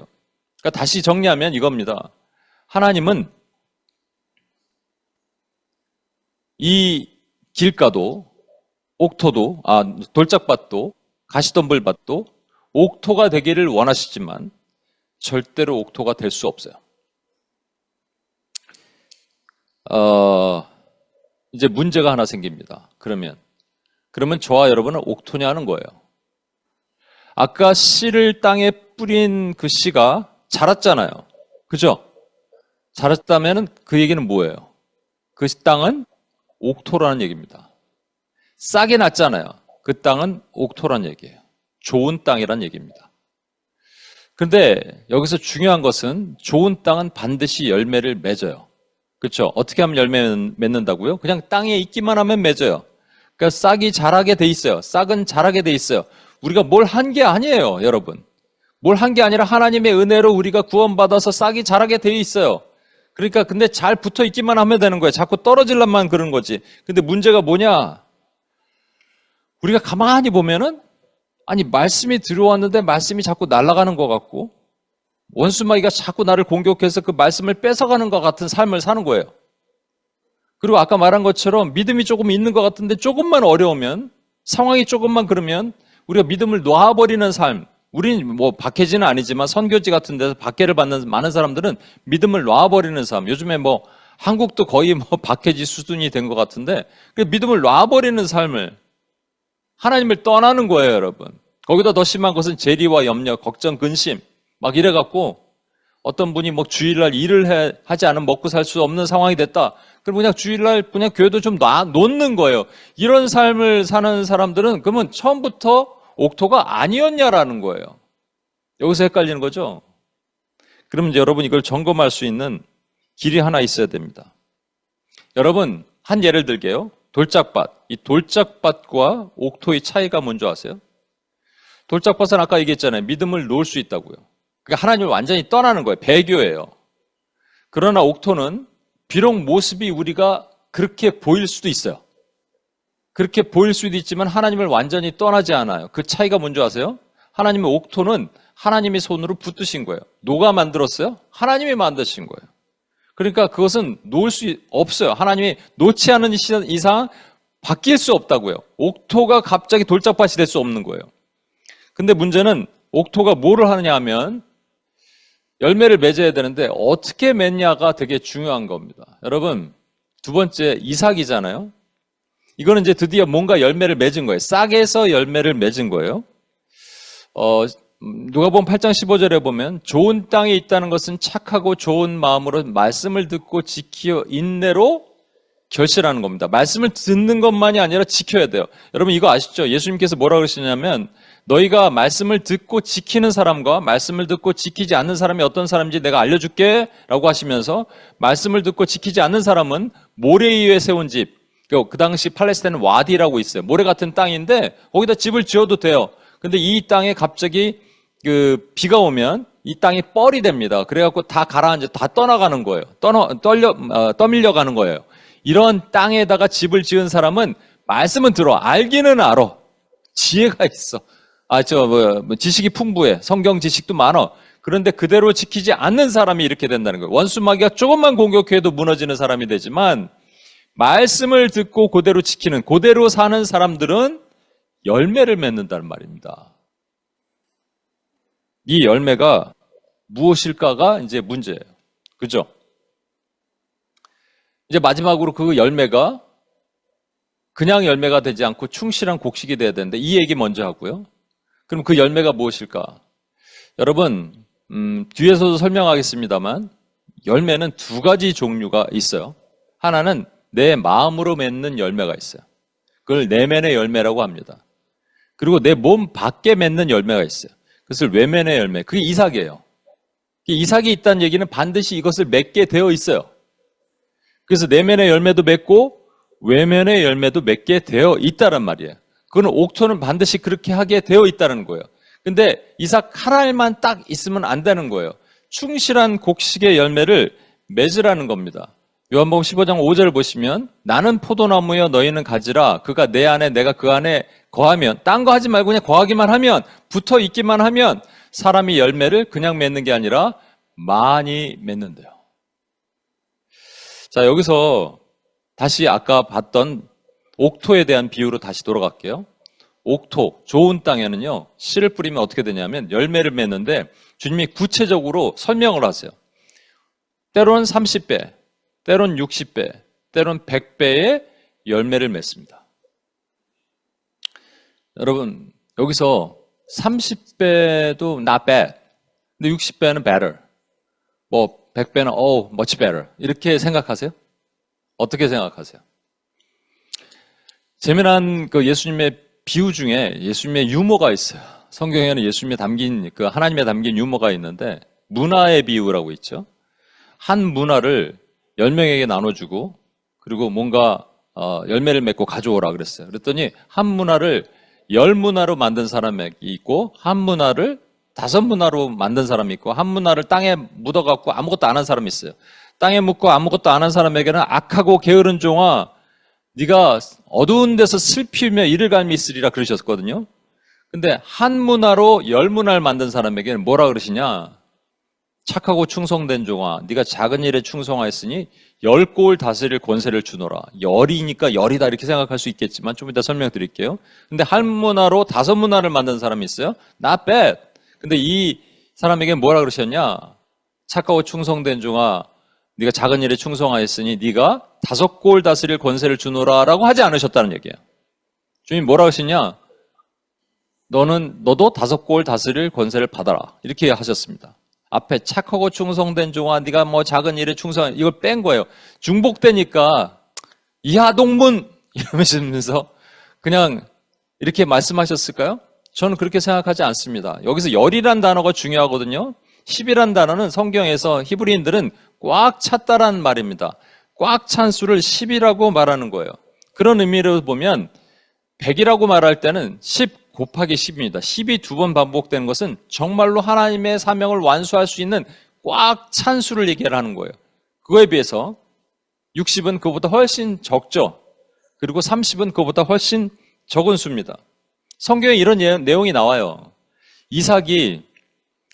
그러니까 다시 정리하면 이겁니다. 하나님은 이 길가도 옥토도 돌짝밭도 가시덤불밭도 옥토가 되기를 원하시지만 절대로 옥토가 될 수 없어요. 이제 문제가 하나 생깁니다. 그러면 저와 여러분은 옥토냐는 거예요. 아까 씨를 땅에 뿌린 그 씨가 자랐잖아요. 그죠? 자랐다면 그 얘기는 뭐예요? 그 땅은 옥토라는 얘기입니다. 싹이 났잖아요. 그 땅은 옥토라는 얘기예요. 좋은 땅이라는 얘기입니다. 근데 여기서 중요한 것은 좋은 땅은 반드시 열매를 맺어요. 그렇죠? 어떻게 하면 열매 맺는다고요? 그냥 땅에 있기만 하면 맺어요. 그러니까 싹이 자라게 돼 있어요. 싹은 자라게 돼 있어요. 우리가 뭘 한 게 아니에요, 여러분. 뭘 한 게 아니라 하나님의 은혜로 우리가 구원받아서 싹이 자라게 돼 있어요. 그러니까 근데 잘 붙어 있기만 하면 되는 거예요. 자꾸 떨어질란만 그런 거지. 근데 문제가 뭐냐? 우리가 가만히 보면은 아니 말씀이 들어왔는데 말씀이 자꾸 날아가는 것 같고 원수마귀가 자꾸 나를 공격해서 그 말씀을 뺏어가는 것 같은 삶을 사는 거예요. 그리고 아까 말한 것처럼 믿음이 조금 있는 것 같은데 조금만 어려우면 상황이 조금만 그러면 우리가 믿음을 놔버리는 삶. 우린 뭐 박해지는 아니지만 선교지 같은 데서 박해를 받는 많은 사람들은 믿음을 놔버리는 삶. 요즘에 뭐 한국도 거의 뭐 박해지 수준이 된 것 같은데 믿음을 놔버리는 삶을 하나님을 떠나는 거예요, 여러분. 거기다 더 심한 것은 재리와 염려, 걱정, 근심 막 이래갖고 어떤 분이 뭐 주일날 일을 하지 않으면 먹고 살 수 없는 상황이 됐다. 그럼 그냥 주일날 그냥 교회도 좀 놓는 거예요. 이런 삶을 사는 사람들은 그러면 처음부터 옥토가 아니었냐라는 거예요. 여기서 헷갈리는 거죠. 그러면 이제 여러분 이걸 점검할 수 있는 길이 하나 있어야 됩니다. 여러분 한 예를 들게요. 돌짝밭. 이 돌짝밭과 옥토의 차이가 뭔지 아세요? 돌짝밭은 아까 얘기했잖아요. 믿음을 놓을 수 있다고요. 그러니까 하나님을 완전히 떠나는 거예요. 배교예요. 그러나 옥토는 비록 모습이 우리가 그렇게 보일 수도 있어요. 그렇게 보일 수도 있지만 하나님을 완전히 떠나지 않아요. 그 차이가 뭔지 아세요? 하나님의 옥토는 하나님의 손으로 붙드신 거예요. 누가 만들었어요? 하나님이 만드신 거예요. 그러니까 그것은 놓을 수 없어요. 하나님이 놓지 않은 이상 바뀔 수 없다고요. 옥토가 갑자기 돌짝밭이 될 수 없는 거예요. 근데 문제는 옥토가 뭐를 하느냐 하면 열매를 맺어야 되는데 어떻게 맺냐가 되게 중요한 겁니다. 여러분, 두 번째 이삭이잖아요. 이거는 이제 드디어 뭔가 열매를 맺은 거예요. 싹에서 열매를 맺은 거예요. 누가복음 8장 15절에 보면 좋은 땅에 있다는 것은 착하고 좋은 마음으로 말씀을 듣고 지키어 인내로 결실하는 겁니다. 말씀을 듣는 것만이 아니라 지켜야 돼요. 여러분 이거 아시죠? 예수님께서 뭐라고 그러시냐면 너희가 말씀을 듣고 지키는 사람과 말씀을 듣고 지키지 않는 사람이 어떤 사람인지 내가 알려줄게 라고 하시면서 말씀을 듣고 지키지 않는 사람은 모래 위에 세운 집, 그 당시 팔레스타인은 와디라고 있어요. 모래 같은 땅인데 거기다 집을 지어도 돼요. 근데 이 땅에 갑자기 비가 오면 이 땅이 뻘이 됩니다. 그래갖고 다 가라앉아, 다 떠나가는 거예요. 떠밀려가는 거예요. 이런 땅에다가 집을 지은 사람은 말씀은 들어, 알기는 알아. 지혜가 있어. 지식이 풍부해. 성경 지식도 많아. 그런데 그대로 지키지 않는 사람이 이렇게 된다는 거예요. 원수마귀가 조금만 공격해도 무너지는 사람이 되지만 말씀을 듣고 그대로 지키는, 그대로 사는 사람들은 열매를 맺는다는 말입니다. 이 열매가 무엇일까가 이제 문제예요. 그죠? 이제 마지막으로 그 열매가 그냥 열매가 되지 않고 충실한 곡식이 돼야 되는데 이 얘기 먼저 하고요. 그럼 그 열매가 무엇일까? 여러분, 뒤에서도 설명하겠습니다만 열매는 두 가지 종류가 있어요. 하나는 내 마음으로 맺는 열매가 있어요. 그걸 내면의 열매라고 합니다. 그리고 내 몸 밖에 맺는 열매가 있어요. 그것을 외면의 열매, 그게 이삭이에요. 이삭이 있다는 얘기는 반드시 이것을 맺게 되어 있어요. 그래서 내면의 열매도 맺고 외면의 열매도 맺게 되어 있다란 말이에요. 그건 옥토는 반드시 그렇게 하게 되어 있다는 거예요. 근데 이삭 한 알만 딱 있으면 안 되는 거예요. 충실한 곡식의 열매를 맺으라는 겁니다. 요한복음 15장 5절을 보시면 나는 포도나무여 너희는 가지라 그가 내 안에 내가 그 안에 거하면 딴 거 하지 말고 그냥 거하기만 하면 붙어 있기만 하면 사람이 열매를 그냥 맺는 게 아니라 많이 맺는데요. 자, 여기서 다시 아까 봤던 옥토에 대한 비유로 다시 돌아갈게요. 옥토, 좋은 땅에는요, 씨를 뿌리면 어떻게 되냐면 열매를 맺는데 주님이 구체적으로 설명을 하세요. 때로는 30배, 때로는 60배, 때로는 100배의 열매를 맺습니다. 여러분, 여기서 30배도 not bad, 근데 60배는 better, 뭐 100배는 much better 이렇게 생각하세요? 어떻게 생각하세요? 재미난 그 예수님의 비유 중에 예수님의 유머가 있어요. 성경에는 예수님이 담긴 그 하나님의 담긴 유머가 있는데 문화의 비유라고 있죠. 한 문화를 10명에게 나눠주고 그리고 뭔가 열매를 맺고 가져오라 그랬어요. 그랬더니 한 문화를 10문화로 만든 사람이 있고 한 문화를 5문화로 만든 사람이 있고 한 문화를 땅에 묻어갖고 아무것도 안 한 사람이 있어요. 땅에 묻고 아무것도 안 한 사람에게는 악하고 게으른 종아 네가 어두운 데서 슬피며 이를 갈미 있으리라 그러셨거든요. 근데 한 문화로 10문화를 만든 사람에게는 뭐라 그러시냐? 착하고 충성된 종아 네가 작은 일에 충성하였으니 10골 다스릴 권세를 주노라. 열이니까 열이다 이렇게 생각할 수 있겠지만 좀 이따 설명드릴게요. 근데 한 문화로 5문화를 만든 사람이 있어요. Not bad. 근데 이 사람에게 뭐라 그러셨냐? 착하고 충성된 종아 네가 작은 일에 충성하였으니 네가 5골 다스릴 권세를 주노라라고 하지 않으셨다는 얘기예요. 주님 뭐라 하시냐? 너도 5골 다스릴 권세를 받아라. 이렇게 하셨습니다. 앞에 착하고 충성된 종아 네가 뭐 작은 일에 충성 이걸 뺀 거예요. 중복되니까 이하동문 이러면서 그냥 이렇게 말씀하셨을까요? 저는 그렇게 생각하지 않습니다. 여기서 열이란 단어가 중요하거든요. 10이란 단어는 성경에서 히브리인들은 꽉 찼다란 말입니다. 꽉 찬 수를 10이라고 말하는 거예요. 그런 의미로 보면 100이라고 말할 때는 10 곱하기 10입니다. 10이 2번 반복되는 것은 정말로 하나님의 사명을 완수할 수 있는 꽉 찬 수를 얘기하는 거예요. 그거에 비해서 60은 그보다 훨씬 적죠. 그리고 30은 그보다 훨씬 적은 수입니다. 성경에 이런 내용이 나와요.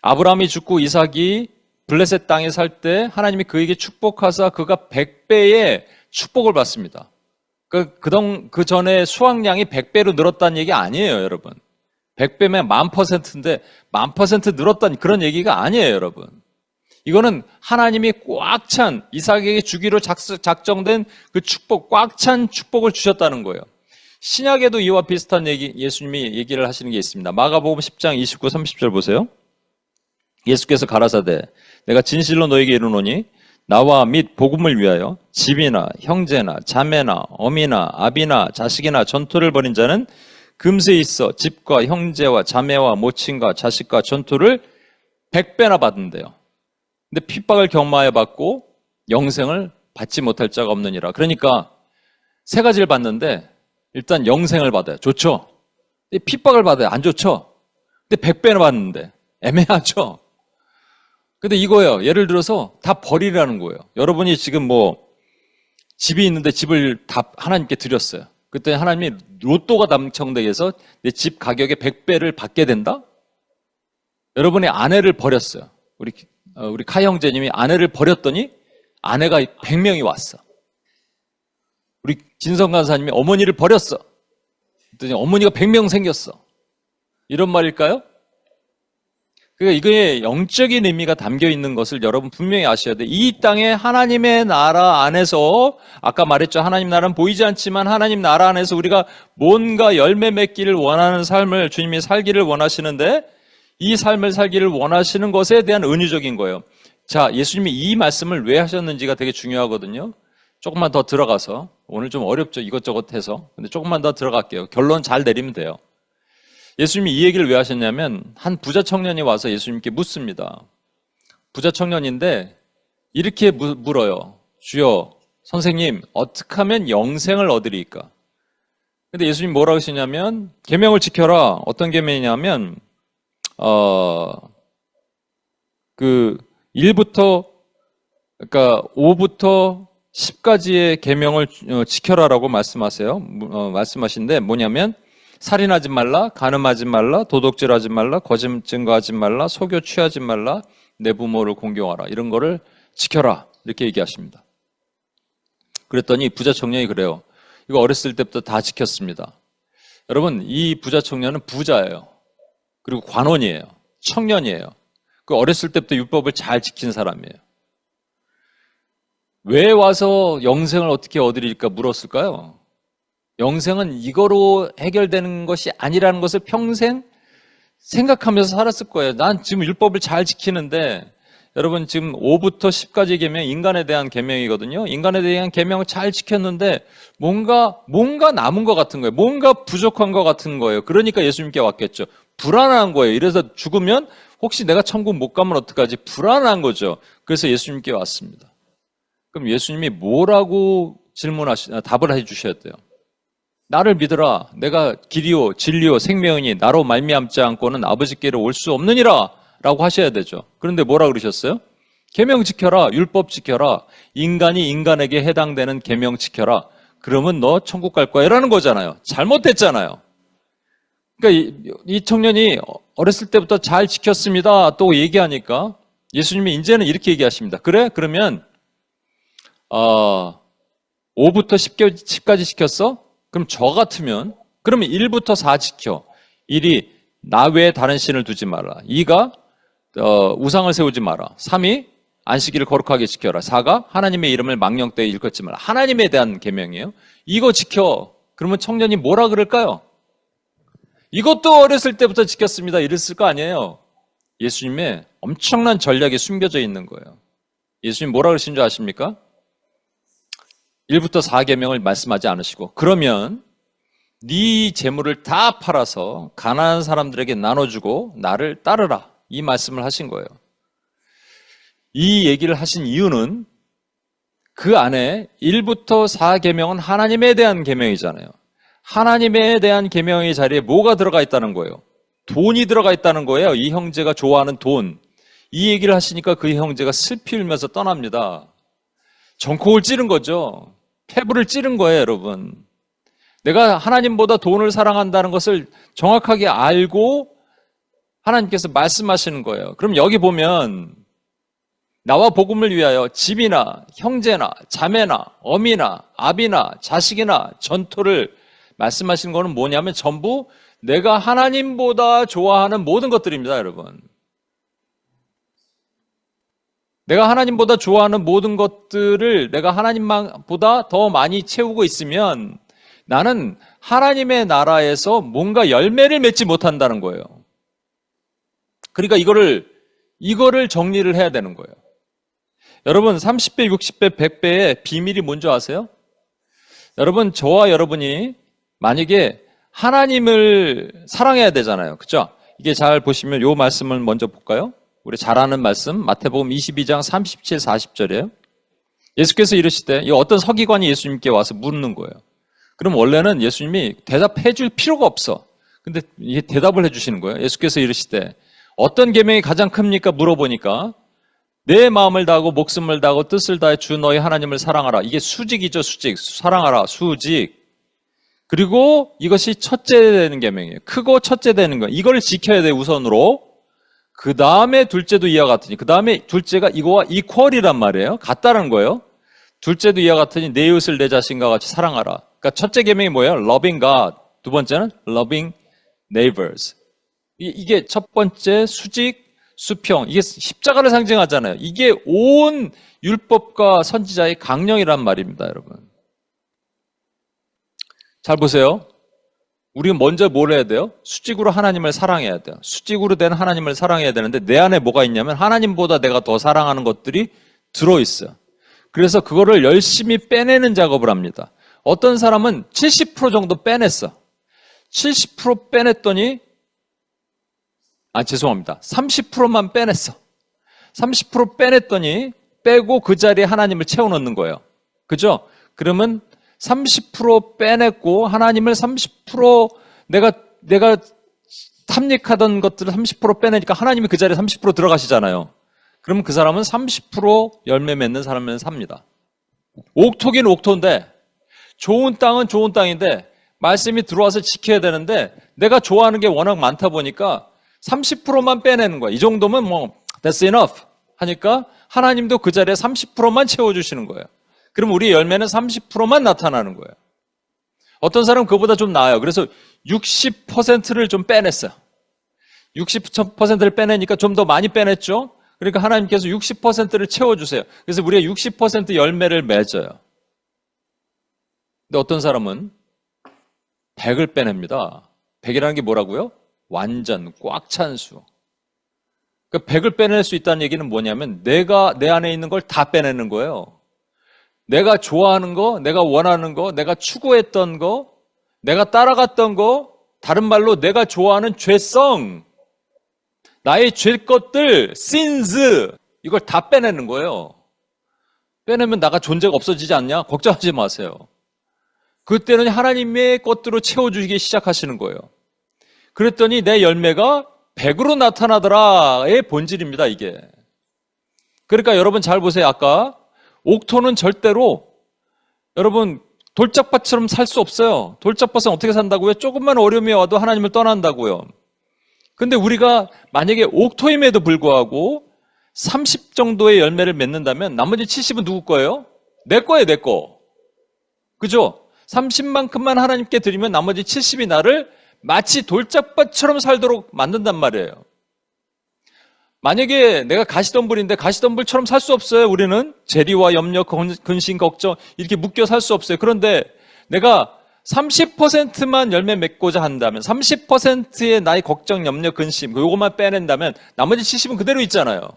아브라함이 죽고 이삭이 블레셋 땅에 살 때 하나님이 그에게 축복하사 그가 100배의 축복을 받습니다. 그 전에 수확량이 100배로 늘었다는 얘기 아니에요, 여러분. 100배면 1000%인데 1000% 늘었다는 그런 얘기가 아니에요, 여러분. 이거는 하나님이 꽉 찬 이삭에게 주기로 작정된 그 축복, 꽉 찬 축복을 주셨다는 거예요. 신약에도 이와 비슷한 얘기, 예수님이 얘기를 하시는 게 있습니다. 마가복음 10장 29, 30절 보세요. 예수께서 가라사대 내가 진실로 너에게 이르노니 나와 및 복음을 위하여 집이나 형제나 자매나 어미나 아비나 자식이나 전투를 벌인 자는 금세 있어 집과 형제와 자매와 모친과 자식과 전투를 100배나 받는데요. 근데 핍박을 경마해 받고 영생을 받지 못할 자가 없느니라. 그러니까 세 가지를 받는데 일단 영생을 받아요. 좋죠? 근데 핍박을 받아요. 안 좋죠? 근데 100배나 받는데 애매하죠? 근데 이거예요. 예를 들어서 다 버리라는 거예요. 여러분이 지금 뭐 집이 있는데 집을 다 하나님께 드렸어요. 그때 하나님이 로또가 당첨되게 해서 내 집 가격의 100배를 받게 된다? 여러분의 아내를 버렸어요. 우리 카 형제님이 아내를 버렸더니 아내가 100명이 왔어. 우리 진성 간사님이 어머니를 버렸어. 그랬더니 어머니가 100명 생겼어. 이런 말일까요? 그러니까 이거에 영적인 의미가 담겨 있는 것을 여러분 분명히 아셔야 돼요. 이 땅에 하나님의 나라 안에서 아까 말했죠. 하나님 나라는 보이지 않지만 하나님 나라 안에서 우리가 뭔가 열매 맺기를 원하는 삶을 주님이 살기를 원하시는데 이 삶을 살기를 원하시는 것에 대한 은유적인 거예요. 자, 예수님이 이 말씀을 왜 하셨는지가 되게 중요하거든요. 조금만 더 들어가서 오늘 좀 어렵죠. 이것저것 해서. 근데 조금만 더 들어갈게요. 결론 잘 내리면 돼요. 예수님이 이 얘기를 왜 하셨냐면 한 부자 청년이 와서 예수님께 묻습니다. 부자 청년인데 이렇게 물어요. 주여, 선생님, 어떻게 하면 영생을 얻으리까? 근데 예수님 뭐라고 하시냐면 계명을 지켜라. 어떤 계명이냐면 1부터 그러니까 5부터 10가지의 계명을 지켜라라고 말씀하세요. 말씀하신데 뭐냐면 살인하지 말라, 간음하지 말라, 도둑질하지 말라, 거짓 증거하지 말라, 속여 취하지 말라, 내 부모를 공경하라. 이런 거를 지켜라. 이렇게 얘기하십니다. 그랬더니 부자 청년이 그래요. 이거 어렸을 때부터 다 지켰습니다. 여러분, 이 부자 청년은 부자예요. 그리고 관원이에요. 청년이에요. 그 어렸을 때부터 율법을 잘 지킨 사람이에요. 왜 와서 영생을 어떻게 얻으리까 물었을까요? 영생은 이거로 해결되는 것이 아니라는 것을 평생 생각하면서 살았을 거예요. 난 지금 율법을 잘 지키는데 여러분 지금 5부터 10까지 계명 인간에 대한 계명이거든요. 인간에 대한 계명을 잘 지켰는데 뭔가 남은 것 같은 거예요. 뭔가 부족한 것 같은 거예요. 그러니까 예수님께 왔겠죠. 불안한 거예요. 이래서 죽으면 혹시 내가 천국 못 가면 어떡하지? 불안한 거죠. 그래서 예수님께 왔습니다. 그럼 예수님이 뭐라고 답을 해주셔야 돼요. 나를 믿으라. 내가 길이요 진리요 생명이니 나로 말미암지 않고는 아버지께로 올 수 없느니라 라고 하셔야 되죠. 그런데 뭐라 그러셨어요? 계명 지켜라. 율법 지켜라. 인간이 인간에게 해당되는 계명 지켜라. 그러면 너 천국 갈 거야 라는 거잖아요. 잘못됐잖아요. 그러니까 이 청년이 어렸을 때부터 잘 지켰습니다 또 얘기하니까 예수님이 이제는 이렇게 얘기하십니다. 그래? 그러면 5부터 10까지 지켰어? 그럼 저 같으면 그러면 1부터 4 지켜. 1이 나 외에 다른 신을 두지 마라. 2가 우상을 세우지 마라. 3이 안식일을 거룩하게 지켜라. 4가 하나님의 이름을 망령되이 일컫지 마라. 하나님에 대한 계명이에요. 이거 지켜. 그러면 청년이 뭐라 그럴까요? 이것도 어렸을 때부터 지켰습니다. 이랬을 거 아니에요. 예수님의 엄청난 전략이 숨겨져 있는 거예요. 예수님 뭐라 그러신 줄 아십니까? 1부터 4계명을 말씀하지 않으시고 그러면 네 재물을 다 팔아서 가난한 사람들에게 나눠주고 나를 따르라 이 말씀을 하신 거예요. 이 얘기를 하신 이유는 그 안에 1부터 4계명은 하나님에 대한 계명이잖아요. 하나님에 대한 계명의 자리에 뭐가 들어가 있다는 거예요? 돈이 들어가 있다는 거예요. 이 형제가 좋아하는 돈. 이 얘기를 하시니까 그 형제가 슬피 울면서 떠납니다. 정콕을 찌른 거죠. 폐부를 찌른 거예요, 여러분. 내가 하나님보다 돈을 사랑한다는 것을 정확하게 알고 하나님께서 말씀하시는 거예요. 그럼 여기 보면 나와 복음을 위하여 집이나 형제나 자매나 어미나 아비나 자식이나 전토를 말씀하시는 거는 뭐냐면 전부 내가 하나님보다 좋아하는 모든 것들입니다, 여러분. 내가 하나님보다 좋아하는 모든 것들을 내가 하나님보다 더 많이 채우고 있으면 나는 하나님의 나라에서 뭔가 열매를 맺지 못한다는 거예요. 그러니까 이거를 정리를 해야 되는 거예요. 여러분 30배, 60배, 100배의 비밀이 뭔지 아세요? 여러분 저와 여러분이 만약에 하나님을 사랑해야 되잖아요. 그렇죠? 이게 잘 보시면 이 말씀을 먼저 볼까요? 우리 잘 아는 말씀 마태복음 22장 37, 40절이에요. 예수께서 이르시되 이 어떤 서기관이 예수님께 와서 묻는 거예요. 그럼 원래는 예수님이 대답해 줄 필요가 없어. 근데 이게 대답을 해 주시는 거예요. 예수께서 이르시되 어떤 계명이 가장 큽니까? 물어보니까 내 마음을 다하고 목숨을 다하고 뜻을 다해 주 너희 하나님을 사랑하라. 이게 수직이죠. 수직. 사랑하라. 수직. 그리고 이것이 첫째 되는 계명이에요. 크고 첫째 되는 거예요. 이걸 지켜야 돼요. 우선으로. 그 다음에 둘째도 이와 같으니 그 다음에 둘째가 이거와 이퀄이란 말이에요. 같다는 거예요. 둘째도 이와 같으니 내 이웃을 내 자신과 같이 사랑하라. 그러니까 첫째 계명이 뭐예요? Loving God. 두 번째는 Loving Neighbors. 이게 첫 번째 수직, 수평. 이게 십자가를 상징하잖아요. 이게 온 율법과 선지자의 강령이란 말입니다, 여러분. 잘 보세요. 우리가 먼저 뭘 해야 돼요? 수직으로 하나님을 사랑해야 돼요. 수직으로 된 하나님을 사랑해야 되는데 내 안에 뭐가 있냐면 하나님보다 내가 더 사랑하는 것들이 들어있어요. 그래서 그거를 열심히 빼내는 작업을 합니다. 어떤 사람은 70% 정도 빼냈어. 70% 빼냈더니 죄송합니다. 30%만 빼냈어. 30% 빼냈더니 빼고 그 자리에 하나님을 채워넣는 거예요. 그죠? 그러면 30% 빼냈고 하나님을 30% 내가 탐닉하던 것들을 30% 빼내니까 하나님이 그 자리에 30% 들어가시잖아요. 그러면 그 사람은 30% 열매 맺는 사람은 삽니다. 옥토기는 옥토인데 좋은 땅은 좋은 땅인데 말씀이 들어와서 지켜야 되는데 내가 좋아하는 게 워낙 많다 보니까 30%만 빼내는 거야. 이 정도면 that's enough 하니까 하나님도 그 자리에 30%만 채워주시는 거예요. 그럼 우리의 열매는 30%만 나타나는 거예요. 어떤 사람은 그보다 좀 나아요. 그래서 60%를 좀 빼냈어요. 60%를 빼내니까 좀 더 많이 빼냈죠. 그러니까 하나님께서 60%를 채워주세요. 그래서 우리가 60% 열매를 맺어요. 근데 어떤 사람은 100을 빼냅니다. 100이라는 게 뭐라고요? 완전 꽉 찬 수. 그 100을 빼낼 수 있다는 얘기는 뭐냐면 내가 내 안에 있는 걸 다 빼내는 거예요. 내가 좋아하는 거, 내가 원하는 거, 내가 추구했던 거, 내가 따라갔던 거, 다른 말로 내가 좋아하는 죄성, 나의 죄 것들, sins, 이걸 다 빼내는 거예요. 빼내면 나가 존재가 없어지지 않냐? 걱정하지 마세요. 그때는 하나님의 것들로 채워주기 시작하시는 거예요. 그랬더니 내 열매가 100으로 나타나더라의 본질입니다, 이게. 그러니까 여러분 잘 보세요. 아까 옥토는 절대로 여러분 돌짝밭처럼 살 수 없어요. 돌짝밭은 어떻게 산다고요? 조금만 어려움이 와도 하나님을 떠난다고요. 근데 우리가 만약에 옥토임에도 불구하고 30 정도의 열매를 맺는다면 나머지 70은 누구 거예요? 내 거예요, 내 거. 그죠? 30만큼만 하나님께 드리면 나머지 70이 나를 마치 돌짝밭처럼 살도록 만든단 말이에요. 만약에 내가 가시덤불인데 가시덤불처럼 살 수 없어요. 우리는 재리와 염려, 근심, 걱정 이렇게 묶여 살 수 없어요. 그런데 내가 30%만 열매 맺고자 한다면 30%의 나의 걱정, 염려, 근심 요것만 빼낸다면 나머지 70은 그대로 있잖아요.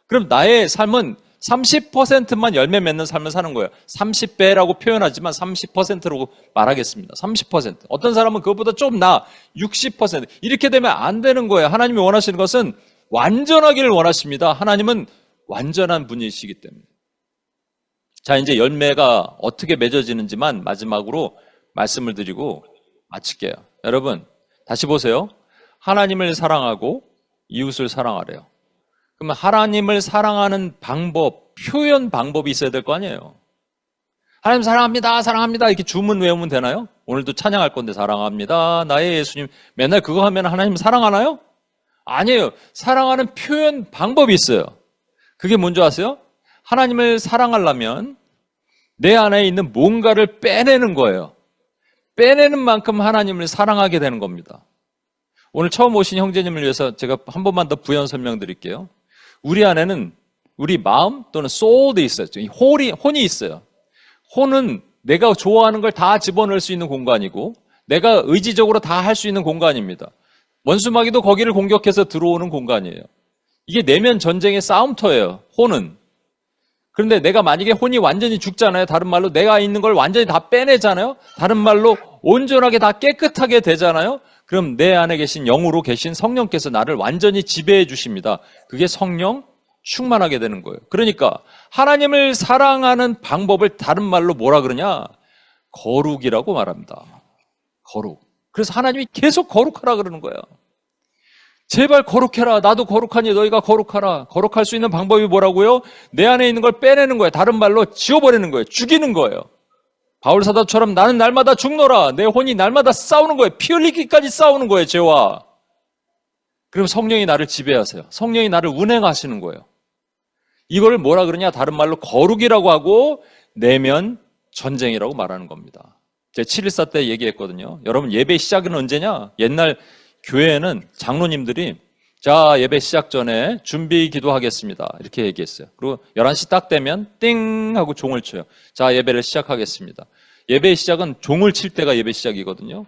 그럼 나의 삶은 30%만 열매 맺는 삶을 사는 거예요. 30배라고 표현하지만 30%로 말하겠습니다. 30%. 어떤 사람은 그것보다 좀 60%. 이렇게 되면 안 되는 거예요. 하나님이 원하시는 것은 완전하기를 원하십니다. 하나님은 완전한 분이시기 때문에. 자, 이제 열매가 어떻게 맺어지는지만 마지막으로 말씀을 드리고 마칠게요. 여러분, 다시 보세요. 하나님을 사랑하고 이웃을 사랑하래요. 그러면 하나님을 사랑하는 방법, 표현 방법이 있어야 될 거 아니에요. 하나님 사랑합니다, 사랑합니다 이렇게 주문 외우면 되나요? 오늘도 찬양할 건데 사랑합니다, 나의 예수님. 맨날 그거 하면 하나님 사랑하나요? 아니에요. 사랑하는 표현 방법이 있어요. 그게 뭔지 아세요? 하나님을 사랑하려면 내 안에 있는 뭔가를 빼내는 거예요. 빼내는 만큼 하나님을 사랑하게 되는 겁니다. 오늘 처음 오신 형제님을 위해서 제가 한 번만 더 부연 설명드릴게요. 우리 안에는 우리 마음 또는 soul이 있어요. 혼이 있어요. 혼은 내가 좋아하는 걸 다 집어넣을 수 있는 공간이고 내가 의지적으로 다 할 수 있는 공간입니다. 원수마귀도 거기를 공격해서 들어오는 공간이에요. 이게 내면 전쟁의 싸움터예요. 혼은. 그런데 내가 만약에 혼이 완전히 죽잖아요. 다른 말로 내가 있는 걸 완전히 다 빼내잖아요. 다른 말로 온전하게 다 깨끗하게 되잖아요. 그럼 내 안에 계신 영으로 계신 성령께서 나를 완전히 지배해 주십니다. 그게 성령 충만하게 되는 거예요. 그러니까 하나님을 사랑하는 방법을 다른 말로 뭐라 그러냐? 거룩이라고 말합니다. 거룩. 그래서 하나님이 계속 거룩하라 그러는 거예요. 제발 거룩해라. 나도 거룩하니 너희가 거룩하라. 거룩할 수 있는 방법이 뭐라고요? 내 안에 있는 걸 빼내는 거예요. 다른 말로 지워버리는 거예요. 죽이는 거예요. 바울 사도처럼 나는 날마다 죽노라. 내 혼이 날마다 싸우는 거예요. 피 흘리기까지 싸우는 거예요. 죄와. 그럼 성령이 나를 지배하세요. 성령이 나를 운행하시는 거예요. 이걸 뭐라 그러냐? 다른 말로 거룩이라고 하고 내면 전쟁이라고 말하는 겁니다. 제가 7.14 때 얘기했거든요. 여러분 예배 시작은 언제냐? 옛날 교회에는 장로님들이 자 예배 시작 전에 준비 기도하겠습니다. 이렇게 얘기했어요. 그리고 11시 딱 되면 띵 하고 종을 쳐요. 자 예배를 시작하겠습니다. 예배 시작은 종을 칠 때가 예배 시작이거든요.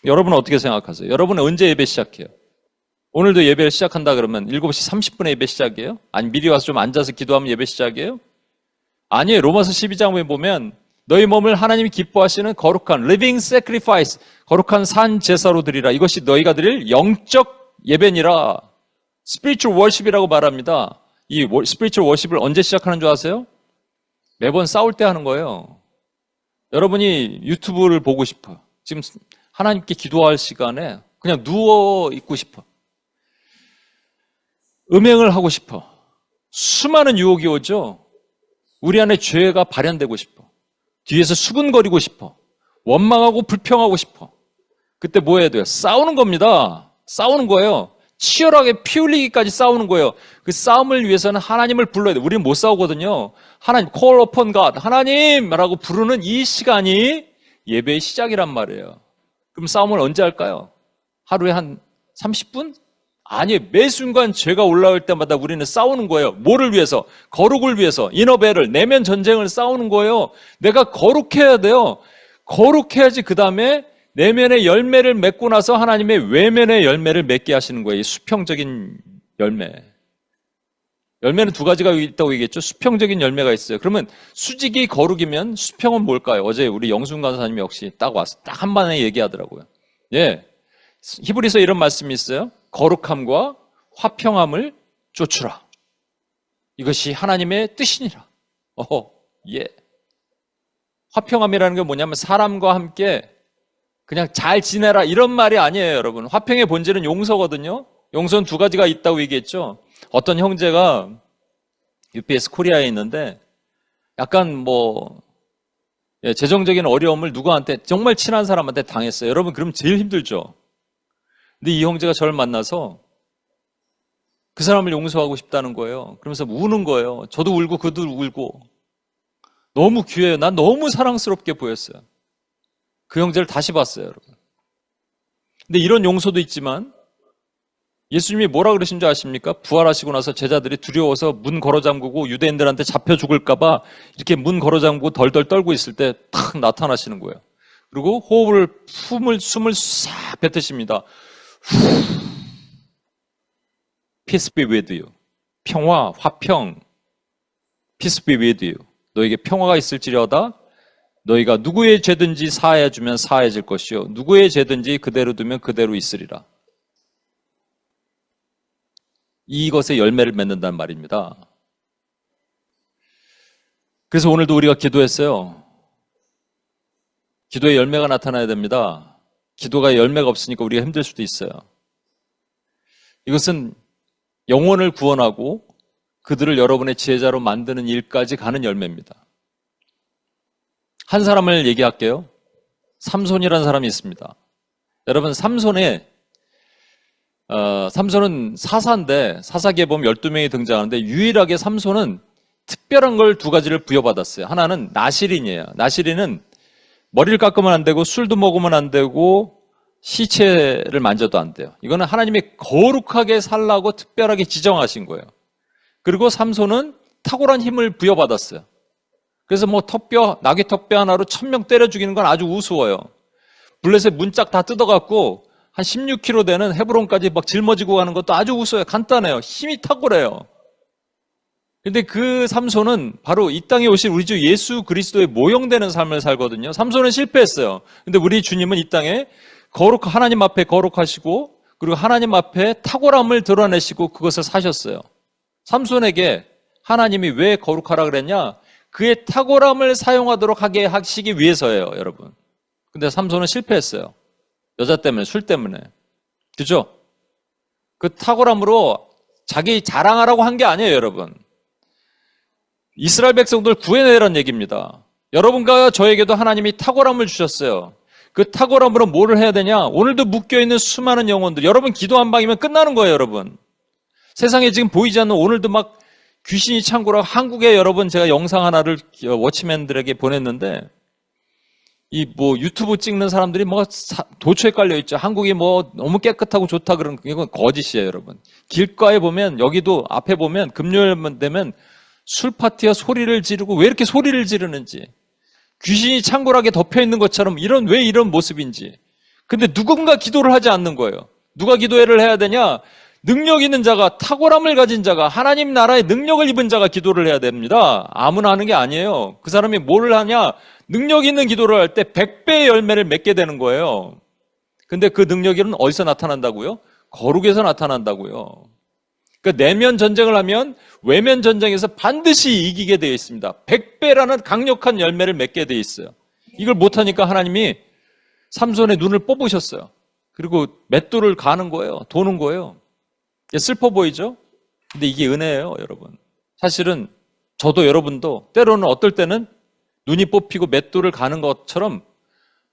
여러분은 어떻게 생각하세요? 여러분은 언제 예배 시작해요? 오늘도 예배를 시작한다 그러면 7시 30분에 예배 시작이에요? 아니 미리 와서 좀 앉아서 기도하면 예배 시작이에요? 아니에요. 로마서 12장에 보면 너희 몸을 하나님이 기뻐하시는 거룩한 living sacrifice, 거룩한 산 제사로 드리라. 이것이 너희가 드릴 영적 예배니라. spiritual worship이라고 말합니다. 이 spiritual worship을 언제 시작하는 줄 아세요? 매번 싸울 때 하는 거예요. 여러분이 유튜브를 보고 싶어. 지금 하나님께 기도할 시간에 그냥 누워 있고 싶어. 음행을 하고 싶어. 수많은 유혹이 오죠. 우리 안에 죄가 발현되고 싶어. 뒤에서 수근거리고 싶어. 원망하고 불평하고 싶어. 그때 뭐 해야 돼요? 싸우는 겁니다. 싸우는 거예요. 치열하게 피 흘리기까지 싸우는 거예요. 그 싸움을 위해서는 하나님을 불러야 돼요. 우리는 못 싸우거든요. 하나님, call upon God. 하나님이라고 부르는 이 시간이 예배의 시작이란 말이에요. 그럼 싸움을 언제 할까요? 하루에 한 30분? 아니, 매 순간 죄가 올라올 때마다 우리는 싸우는 거예요. 뭐를 위해서? 거룩을 위해서. 이너배를, 내면 전쟁을 싸우는 거예요. 내가 거룩해야 돼요. 거룩해야지 그 다음에 내면의 열매를 맺고 나서 하나님의 외면의 열매를 맺게 하시는 거예요. 이 수평적인 열매. 열매는 두 가지가 있다고 얘기했죠. 수평적인 열매가 있어요. 그러면 수직이 거룩이면 수평은 뭘까요? 어제 우리 영순 간사님이 역시 딱 와서 딱 한 번에 얘기하더라고요. 예. 히브리서 이런 말씀이 있어요. 거룩함과 화평함을 쫓으라. 이것이 하나님의 뜻이니라. 예. 화평함이라는 게 뭐냐면 사람과 함께 그냥 잘 지내라 이런 말이 아니에요, 여러분. 화평의 본질은 용서거든요. 용서는 두 가지가 있다고 얘기했죠. 어떤 형제가 UPS 코리아에 있는데 약간 재정적인 어려움을 누구한테 정말 친한 사람한테 당했어요. 여러분, 그럼 제일 힘들죠. 근데 이 형제가 저를 만나서 그 사람을 용서하고 싶다는 거예요. 그러면서 우는 거예요. 저도 울고 그도 울고. 너무 귀해요. 난 너무 사랑스럽게 보였어요. 그 형제를 다시 봤어요, 여러분. 근데 이런 용서도 있지만 예수님이 뭐라 그러신 줄 아십니까? 부활하시고 나서 제자들이 두려워서 문 걸어 잠그고 유대인들한테 잡혀 죽을까 봐 이렇게 문 걸어 잠그고 덜덜 떨고 있을 때 탁 나타나시는 거예요. 그리고 숨을 싹 뱉으십니다. Peace be with you. 평화, 화평. Peace be with you. 너에게 평화가 있을지려다. 너희가 누구의 죄든지 사하여주면 사하여질 것이요 누구의 죄든지 그대로 두면 그대로 있으리라. 이것의 열매를 맺는다는 말입니다. 그래서 오늘도 우리가 기도했어요. 기도의 열매가 나타나야 됩니다. 기도가 열매가 없으니까 우리가 힘들 수도 있어요. 이것은 영혼을 구원하고 그들을 여러분의 지혜자로 만드는 일까지 가는 열매입니다. 한 사람을 얘기할게요. 삼손이라는 사람이 있습니다. 여러분, 삼손은 사사인데 사사기에 보면 12명이 등장하는데 유일하게 삼손은 특별한 걸 두 가지를 부여받았어요. 하나는 나실인이에요. 나실인은 머리를 깎으면 안 되고 술도 먹으면 안 되고 시체를 만져도 안 돼요. 이거는 하나님이 거룩하게 살라고 특별하게 지정하신 거예요. 그리고 삼손은 탁월한 힘을 부여받았어요. 그래서 낙이 턱뼈 하나로 1000명 때려 죽이는 건 아주 우스워요. 블레셋 문짝 다 뜯어갖고 한 16km 되는 헤브론까지 막 짊어지고 가는 것도 아주 우스워요. 간단해요. 힘이 탁월해요. 근데 그 삼손은 바로 이 땅에 오신 우리 주 예수 그리스도의 모형되는 삶을 살거든요. 삼손은 실패했어요. 근데 우리 주님은 이 땅에 하나님 앞에 거룩하시고 그리고 하나님 앞에 탁월함을 드러내시고 그것을 사셨어요. 삼손에게 하나님이 왜 거룩하라 그랬냐? 그의 탁월함을 사용하도록 하게 하시기 위해서예요, 여러분. 근데 삼손은 실패했어요. 여자 때문에, 술 때문에. 그죠? 그 탁월함으로 자기 자랑하라고 한 게 아니에요, 여러분. 이스라엘 백성들 구해내라는 얘기입니다. 여러분과 저에게도 하나님이 탁월함을 주셨어요. 그 탁월함으로 뭐를 해야 되냐? 오늘도 묶여있는 수많은 영혼들. 여러분 기도 한 방이면 끝나는 거예요, 여러분. 세상에 지금 보이지 않는 오늘도 막 귀신이 창고라 한국에 여러분 제가 영상 하나를 워치맨들에게 보냈는데 유튜브 찍는 사람들이 도초에 깔려 있죠. 한국이 너무 깨끗하고 좋다 그런 이건 거짓이에요, 여러분. 길가에 보면 여기도 앞에 보면 금요일만 되면 술 파티와 소리를 지르고 왜 이렇게 소리를 지르는지 귀신이 창고라게 덮여 있는 것처럼 왜 이런 모습인지. 근데 누군가 기도를 하지 않는 거예요. 누가 기도를 해야 되냐? 능력 있는 자가 탁월함을 가진 자가 하나님 나라의 능력을 입은 자가 기도를 해야 됩니다. 아무나 하는 게 아니에요. 그 사람이 뭘 하냐? 능력 있는 기도를 할 때 100배의 열매를 맺게 되는 거예요. 근데 그 능력은 어디서 나타난다고요? 거룩에서 나타난다고요. 그러니까 내면 전쟁을 하면 외면 전쟁에서 반드시 이기게 되어 있습니다. 100배라는 강력한 열매를 맺게 되어 있어요. 이걸 못하니까 하나님이 삼손의 눈을 뽑으셨어요. 그리고 맷돌을 가는 거예요. 도는 거예요. 슬퍼 보이죠? 근데 이게 은혜예요, 여러분. 사실은 저도 여러분도 때로는 어떨 때는 눈이 뽑히고 맷돌을 가는 것처럼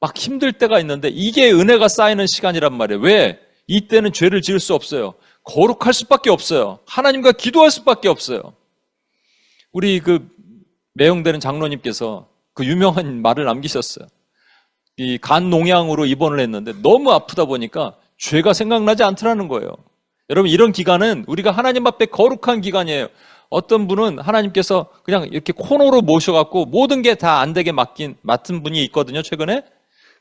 막 힘들 때가 있는데 이게 은혜가 쌓이는 시간이란 말이에요. 왜? 이때는 죄를 지을 수 없어요. 거룩할 수밖에 없어요. 하나님과 기도할 수밖에 없어요. 우리 매형되는 장로님께서 그 유명한 말을 남기셨어요. 이 간 농양으로 입원을 했는데 너무 아프다 보니까 죄가 생각나지 않더라는 거예요. 여러분, 이런 기간은 우리가 하나님 앞에 거룩한 기간이에요. 어떤 분은 하나님께서 그냥 이렇게 코너로 모셔갖고 모든 게 다 안 되게 맡은 분이 있거든요, 최근에.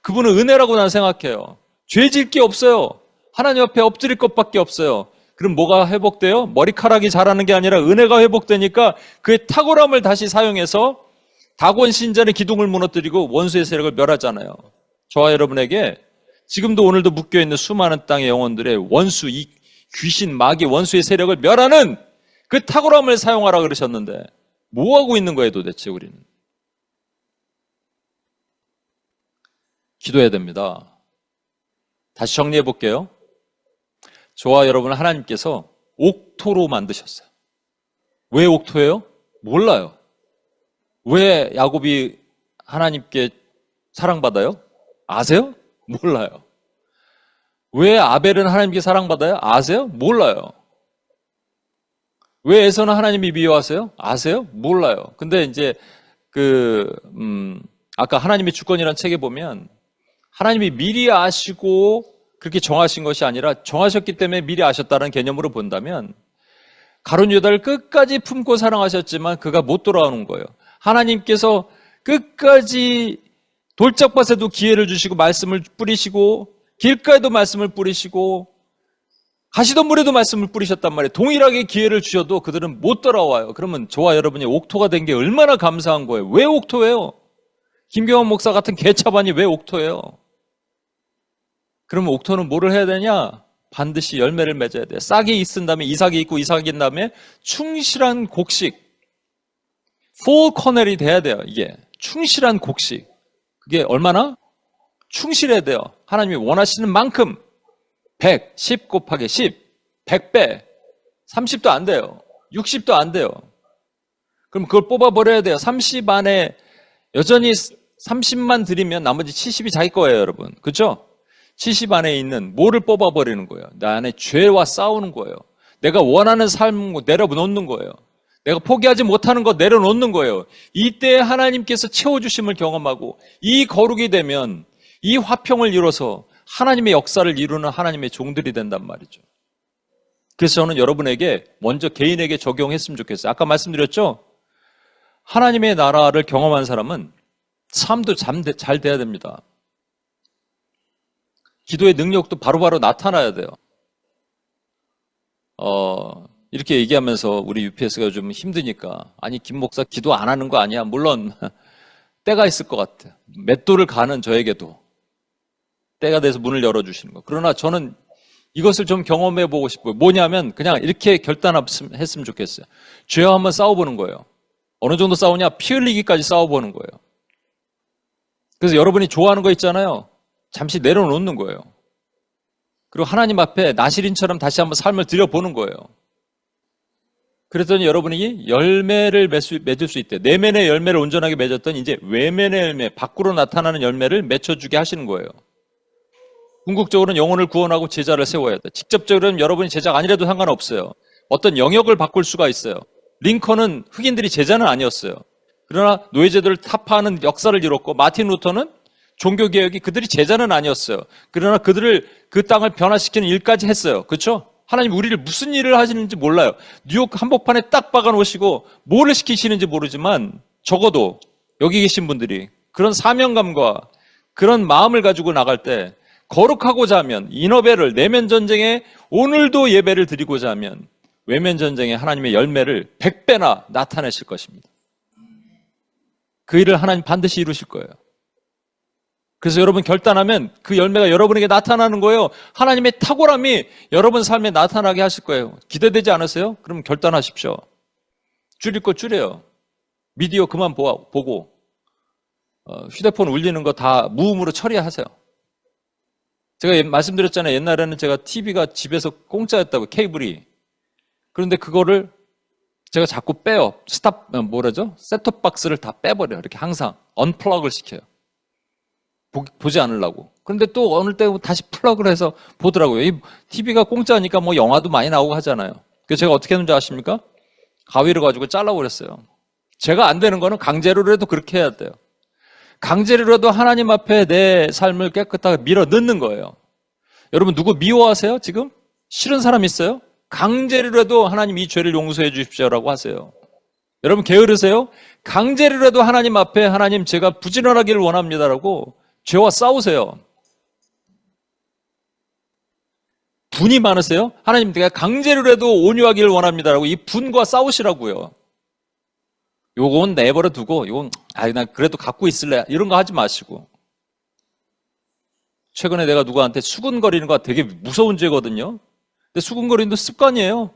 그분은 은혜라고 난 생각해요. 죄 질 게 없어요. 하나님 앞에 엎드릴 것밖에 없어요. 그럼 뭐가 회복돼요? 머리카락이 자라는 게 아니라 은혜가 회복되니까 그의 탁월함을 다시 사용해서 다곤 신전의 기둥을 무너뜨리고 원수의 세력을 멸하잖아요. 저와 여러분에게 지금도 오늘도 묶여있는 수많은 땅의 영혼들의 원수, 이 귀신, 마귀, 원수의 세력을 멸하는 그 탁월함을 사용하라 그러셨는데 뭐하고 있는 거예요 도대체 우리는? 기도해야 됩니다. 다시 정리해 볼게요. 저와 여러분을 하나님께서 옥토로 만드셨어요. 왜 옥토예요? 몰라요. 왜 야곱이 하나님께 사랑받아요? 아세요? 몰라요. 왜 아벨은 하나님께 사랑받아요? 아세요? 몰라요. 왜 에서는 하나님이 미워하세요? 아세요? 몰라요. 근데 이제 아까 하나님의 주권이라는 책에 보면 하나님이 미리 아시고 그렇게 정하신 것이 아니라 정하셨기 때문에 미리 아셨다는 개념으로 본다면 가룟 유다를 끝까지 품고 사랑하셨지만 그가 못 돌아오는 거예요. 하나님께서 끝까지 돌짝밭에도 기회를 주시고 말씀을 뿌리시고 길가에도 말씀을 뿌리시고 가시덤불에도 말씀을 뿌리셨단 말이에요. 동일하게 기회를 주셔도 그들은 못 돌아와요. 그러면 저와 여러분이 옥토가 된 게 얼마나 감사한 거예요. 왜 옥토예요? 김경환 목사 같은 개차반이 왜 옥토예요? 그러면 옥토는 뭐를 해야 되냐? 반드시 열매를 맺어야 돼요. 싹이 있은 다음에 이삭이 있고 이삭이 있는 다음에 충실한 곡식, full kernel이 돼야 돼요. 이게 충실한 곡식. 그게 얼마나? 충실해야 돼요. 하나님이 원하시는 만큼 100, 10 곱하기 10, 100배, 30도 안 돼요. 60도 안 돼요. 그럼 그걸 뽑아버려야 돼요. 30 안에 여전히 30만 드리면 나머지 70이 자기 거예요, 여러분. 그렇죠? 70 안에 있는 뭐를 뽑아버리는 거예요. 내 안에 죄와 싸우는 거예요. 내가 원하는 삶을 내려놓는 거예요. 내가 포기하지 못하는 거 내려놓는 거예요. 이때 하나님께서 채워주심을 경험하고 이 거룩이 되면 이 화평을 이뤄서 하나님의 역사를 이루는 하나님의 종들이 된단 말이죠. 그래서 저는 여러분에게 먼저 개인에게 적용했으면 좋겠어요. 아까 말씀드렸죠? 하나님의 나라를 경험한 사람은 삶도 잘 돼야 됩니다. 기도의 능력도 바로바로 나타나야 돼요. 이렇게 얘기하면서 우리 UPS가 좀 힘드니까 아니 김 목사 기도 안 하는 거 아니야? 물론 때가 있을 것 같아요. 맷돌을 가는 저에게도 때가 돼서 문을 열어주시는 거. 그러나 저는 이것을 좀 경험해 보고 싶어요. 뭐냐면 그냥 이렇게 결단했으면 좋겠어요. 죄와 한번 싸워보는 거예요. 어느 정도 싸우냐? 피 흘리기까지 싸워보는 거예요. 그래서 여러분이 좋아하는 거 있잖아요. 잠시 내려놓는 거예요. 그리고 하나님 앞에 나시린처럼 다시 한번 삶을 들여보는 거예요. 그랬더니 여러분이 열매를 맺을 수 있대요. 내면의 열매를 온전하게 맺었더니 이제 외면의 열매, 밖으로 나타나는 열매를 맺혀주게 하시는 거예요. 궁극적으로는 영혼을 구원하고 제자를 세워야 돼요. 직접적으로는 여러분이 제자가 아니라도 상관없어요. 어떤 영역을 바꿀 수가 있어요. 링컨은 흑인들이 제자는 아니었어요. 그러나 노예제도를 타파하는 역사를 이뤘고 마틴 루터는 종교개혁이 그들이 제자는 아니었어요. 그러나 그들을 그 땅을 변화시키는 일까지 했어요. 그렇죠? 하나님 우리를 무슨 일을 하시는지 몰라요. 뉴욕 한복판에 딱 박아놓으시고 뭐를 시키시는지 모르지만 적어도 여기 계신 분들이 그런 사명감과 그런 마음을 가지고 나갈 때 거룩하고자 하면 이너벨을 내면 전쟁에 오늘도 예배를 드리고자 하면 외면 전쟁에 하나님의 열매를 100배나 나타내실 것입니다. 그 일을 하나님 반드시 이루실 거예요. 그래서 여러분 결단하면 그 열매가 여러분에게 나타나는 거예요. 하나님의 탁월함이 여러분 삶에 나타나게 하실 거예요. 기대되지 않으세요? 그럼 결단하십시오. 줄일 거 줄여요. 미디어 그만 보고 휴대폰 울리는 거 다 무음으로 처리하세요. 제가 말씀드렸잖아요. 옛날에는 제가 TV가 집에서 공짜였다고 케이블이. 그런데 그거를 제가 자꾸 빼요. 셋톱박스를 다 빼버려요. 이렇게 항상 언플러그를 시켜요. 보지 않으려고. 그런데 또 어느 때 다시 플러그를 해서 보더라고요. 이 TV가 공짜니까 뭐 영화도 많이 나오고 하잖아요. 그래서 제가 어떻게 했는지 아십니까? 가위를 가지고 잘라버렸어요. 제가 안 되는 거는 강제로라도 그렇게 해야 돼요. 강제로라도 하나님 앞에 내 삶을 깨끗하게 밀어 넣는 거예요. 여러분 누구 미워하세요? 지금? 싫은 사람 있어요? 강제로라도 하나님 이 죄를 용서해 주십시오라고 하세요. 여러분 게으르세요? 강제로라도 하나님 앞에 하나님 제가 부지런하기를 원합니다라고 죄와 싸우세요. 분이 많으세요? 하나님, 내가 강제로라도 온유하기를 원합니다라고 이 분과 싸우시라고요. 요건 내버려 두고, 요건, 나 그래도 갖고 있을래. 이런 거 하지 마시고. 최근에 내가 누구한테 수근거리는 거 되게 무서운 죄거든요. 근데 수근거리는 거 습관이에요.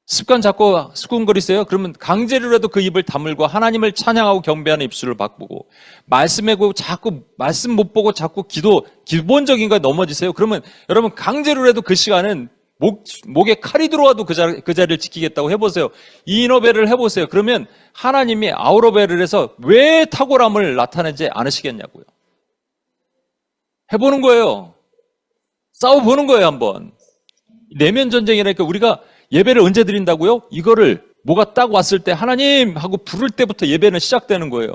습관 잡고 수근거리세요? 그러면 강제로라도 그 입을 다물고 하나님을 찬양하고 경배하는 입술을 바꾸고, 말씀하고 자꾸 말씀 못 보고 자꾸 기본적인 거에 넘어지세요. 그러면 여러분 강제로라도 그 시간은 목에 칼이 들어와도 그 자리를 지키겠다고 해보세요. 이너벨을 해보세요. 그러면 하나님이 아우러벨을 해서 왜 탁월함을 나타내지 않으시겠냐고요. 해보는 거예요. 싸워보는 거예요, 한번. 내면 전쟁이라니까. 우리가 예배를 언제 드린다고요? 이거를 뭐가 딱 왔을 때 하나님 하고 부를 때부터 예배는 시작되는 거예요.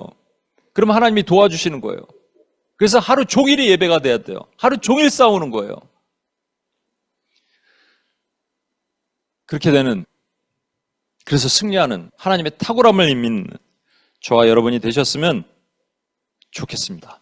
그러면 하나님이 도와주시는 거예요. 그래서 하루 종일이 예배가 돼야 돼요. 하루 종일 싸우는 거예요. 그렇게 되는, 그래서 승리하는 하나님의 탁월함을 믿는 저와 여러분이 되셨으면 좋겠습니다.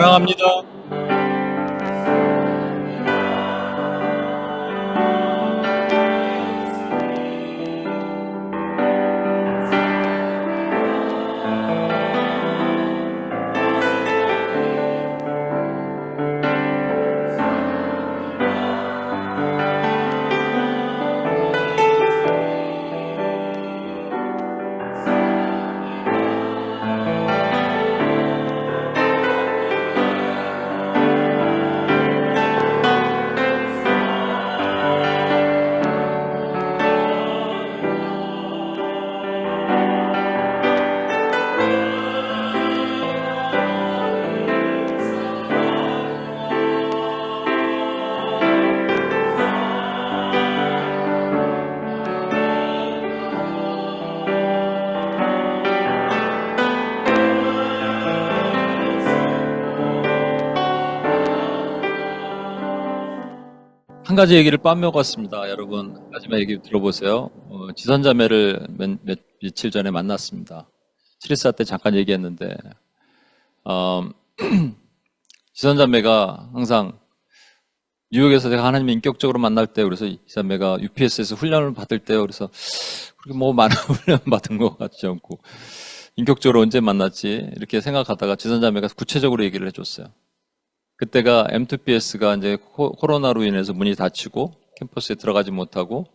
사랑합니다. 한 가지 얘기를 빠먹었습니다. 여러분, 마지막 얘기 들어보세요. 지선자매를 며칠 전에 만났습니다. 714 때 잠깐 얘기했는데, 지선자매가 항상 뉴욕에서 제가 하나님을 인격적으로 만날 때, 그래서 지선자매가 UPS에서 훈련을 받을 때요. 그래서 그렇게 뭐 많은 훈련 받은 것 같지 않고, 인격적으로 언제 만났지? 이렇게 생각하다가 지선자매가 구체적으로 얘기를 해줬어요. 그때가 M2PS가 이제 코로나로 인해서 문이 닫히고 캠퍼스에 들어가지 못하고,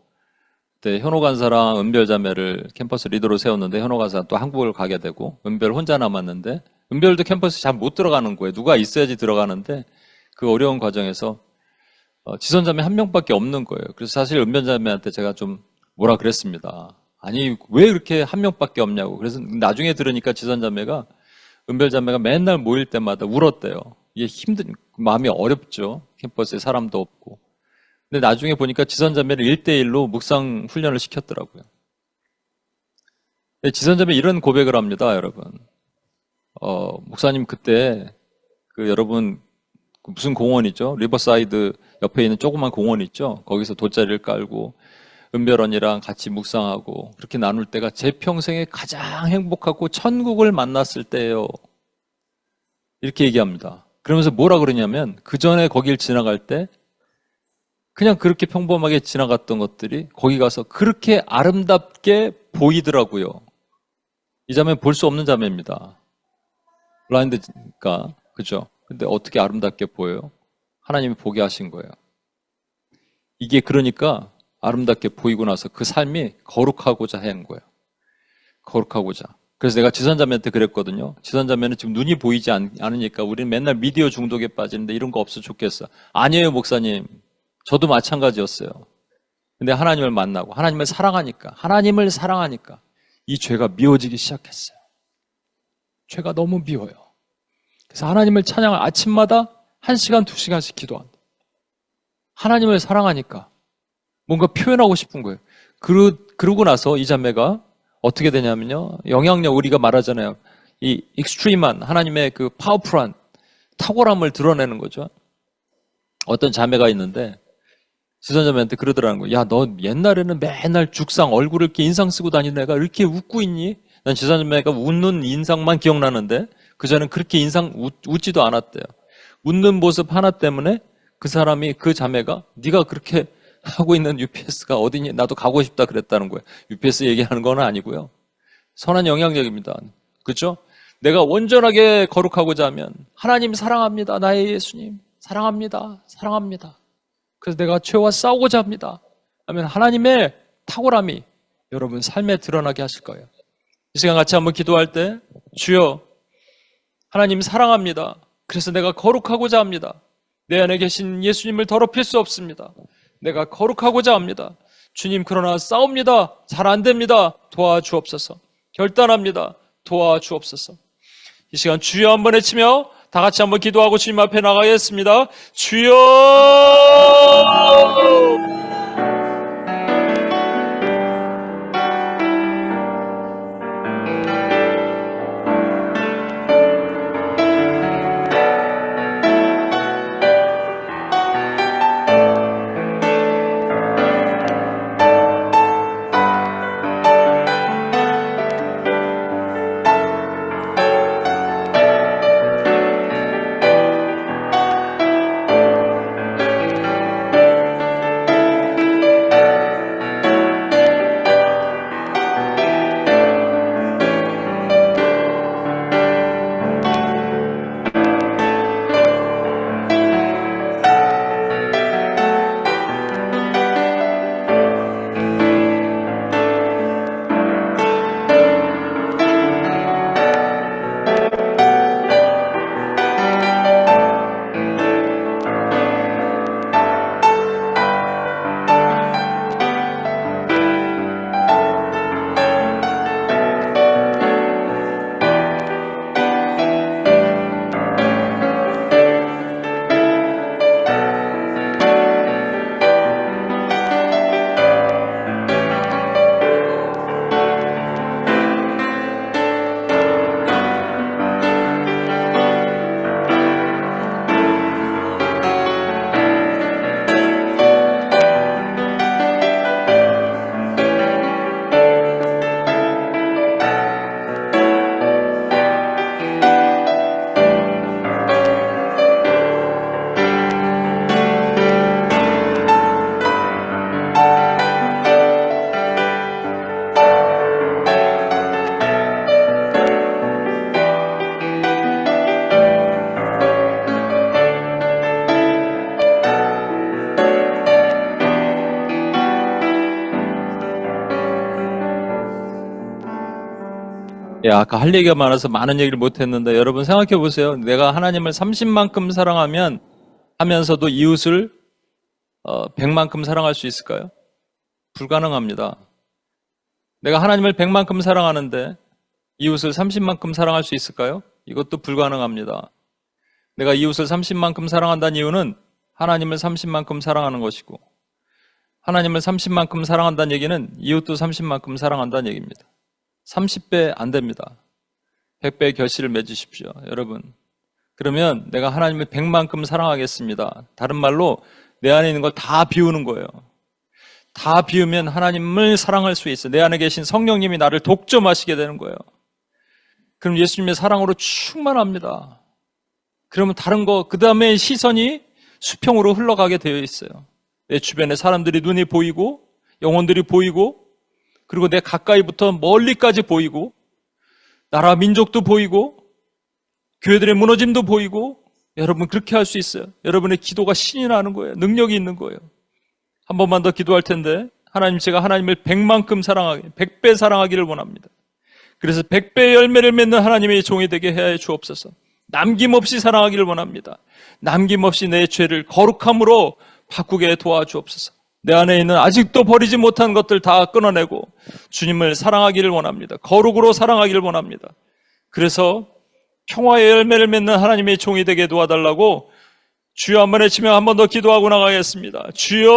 그때 현호 간사랑 은별 자매를 캠퍼스 리더로 세웠는데 현호 간사 또 한국을 가게 되고 은별 혼자 남았는데, 은별도 캠퍼스에 잘 못 들어가는 거예요. 누가 있어야지 들어가는데 그 어려운 과정에서 지선자매 한 명밖에 없는 거예요. 그래서 사실 은별 자매한테 제가 좀 뭐라 그랬습니다. 아니 왜 이렇게 한 명밖에 없냐고. 그래서 나중에 들으니까 지선자매가, 은별 자매가 맨날 모일 때마다 울었대요. 이게 마음이 어렵죠. 캠퍼스에 사람도 없고. 근데 나중에 보니까 지선자매를 1대1로 묵상 훈련을 시켰더라고요. 지선자매 이런 고백을 합니다, 여러분. 목사님 그때 여러분 무슨 공원이죠? 리버사이드 옆에 있는 조그만 공원 있죠? 거기서 돗자리를 깔고 은별 언니랑 같이 묵상하고 그렇게 나눌 때가 제 평생에 가장 행복하고 천국을 만났을 때예요. 이렇게 얘기합니다. 그러면서 뭐라 그러냐면, 그 전에 거길 지나갈 때 그냥 그렇게 평범하게 지나갔던 것들이 거기 가서 그렇게 아름답게 보이더라고요. 이 자매 볼 수 없는 자매입니다. 블라인드니까, 그죠? 근데 어떻게 아름답게 보여요? 하나님이 보게 하신 거예요. 이게 그러니까 아름답게 보이고 나서 그 삶이 거룩하고자 한 거예요. 거룩하고자. 그래서 내가 지선자매한테 그랬거든요. 지선자매는 지금 눈이 보이지 않으니까 우리는 맨날 미디어 중독에 빠지는데 이런 거 없어 좋겠어. 아니에요, 목사님. 저도 마찬가지였어요. 근데 하나님을 만나고 하나님을 사랑하니까 이 죄가 미워지기 시작했어요. 죄가 너무 미워요. 그래서 하나님을 찬양을 아침마다 1시간, 2시간씩 기도한다. 하나님을 사랑하니까 뭔가 표현하고 싶은 거예요. 그러고 나서 이 자매가 어떻게 되냐면요. 영향력, 우리가 말하잖아요. 이 익스트림한 하나님의 그 파워풀한 탁월함을 드러내는 거죠. 어떤 자매가 있는데 지선자매한테 그러더라는 거예요. 야, 너 옛날에는 맨날 죽상 얼굴을 이렇게 인상 쓰고 다니는 애가 이렇게 웃고 있니? 난 지선자매가 웃는 인상만 기억나는데 그전엔 그렇게 웃지도 않았대요. 웃는 모습 하나 때문에 그 자매가 네가 그렇게 하고 있는 UPS가 어디니? 나도 가고 싶다 그랬다는 거예요. UPS 얘기하는 건 아니고요. 선한 영향력입니다. 그렇죠? 내가 온전하게 거룩하고자 하면 하나님 사랑합니다. 나의 예수님 사랑합니다. 사랑합니다. 그래서 내가 죄와 싸우고자 합니다. 하면 하나님의 탁월함이 여러분 삶에 드러나게 하실 거예요. 이 시간 같이 한번 기도할 때 주여 하나님 사랑합니다. 그래서 내가 거룩하고자 합니다. 내 안에 계신 예수님을 더럽힐 수 없습니다. 내가 거룩하고자 합니다. 주님 그러나 싸웁니다. 잘 안 됩니다. 도와주옵소서. 결단합니다. 도와주옵소서. 이 시간 주여 한번 외치며 다 같이 한번 기도하고 주님 앞에 나가겠습니다. 주여! 아까 할 얘기가 많아서 많은 얘기를 못했는데 여러분 생각해 보세요. 내가 하나님을 30만큼 사랑하면 하면서도 이웃을 100만큼 사랑할 수 있을까요? 불가능합니다. 내가 하나님을 100만큼 사랑하는데 이웃을 30만큼 사랑할 수 있을까요? 이것도 불가능합니다. 내가 이웃을 30만큼 사랑한다는 이유는 하나님을 30만큼 사랑하는 것이고 하나님을 30만큼 사랑한다는 얘기는 이웃도 30만큼 사랑한다는 얘기입니다. 30배 안 됩니다. 100배의 결실을 맺으십시오. 여러분. 그러면 내가 하나님을 100만큼 사랑하겠습니다. 다른 말로 내 안에 있는 걸 다 비우는 거예요. 다 비우면 하나님을 사랑할 수 있어요. 내 안에 계신 성령님이 나를 독점하시게 되는 거예요. 그럼 예수님의 사랑으로 충만합니다. 그러면 다른 거, 그 다음에 시선이 수평으로 흘러가게 되어 있어요. 내 주변에 사람들이 눈이 보이고 영혼들이 보이고 그리고 내 가까이부터 멀리까지 보이고 나라 민족도 보이고 교회들의 무너짐도 보이고 여러분 그렇게 할 수 있어요. 여러분의 기도가 신이 나는 거예요. 능력이 있는 거예요. 한 번만 더 기도할 텐데 하나님 제가 하나님을 100만큼 사랑하게 100배 사랑하기를 원합니다. 그래서 100배의 열매를 맺는 하나님의 종이 되게 해야 주옵소서. 남김없이 사랑하기를 원합니다. 남김없이 내 죄를 거룩함으로 바꾸게 도와주옵소서. 내 안에 있는 아직도 버리지 못한 것들 다 끊어내고 주님을 사랑하기를 원합니다. 거룩으로 사랑하기를 원합니다. 그래서 평화의 열매를 맺는 하나님의 종이 되게 도와달라고 주여 한 번 외치며 한 번 더 기도하고 나가겠습니다. 주여!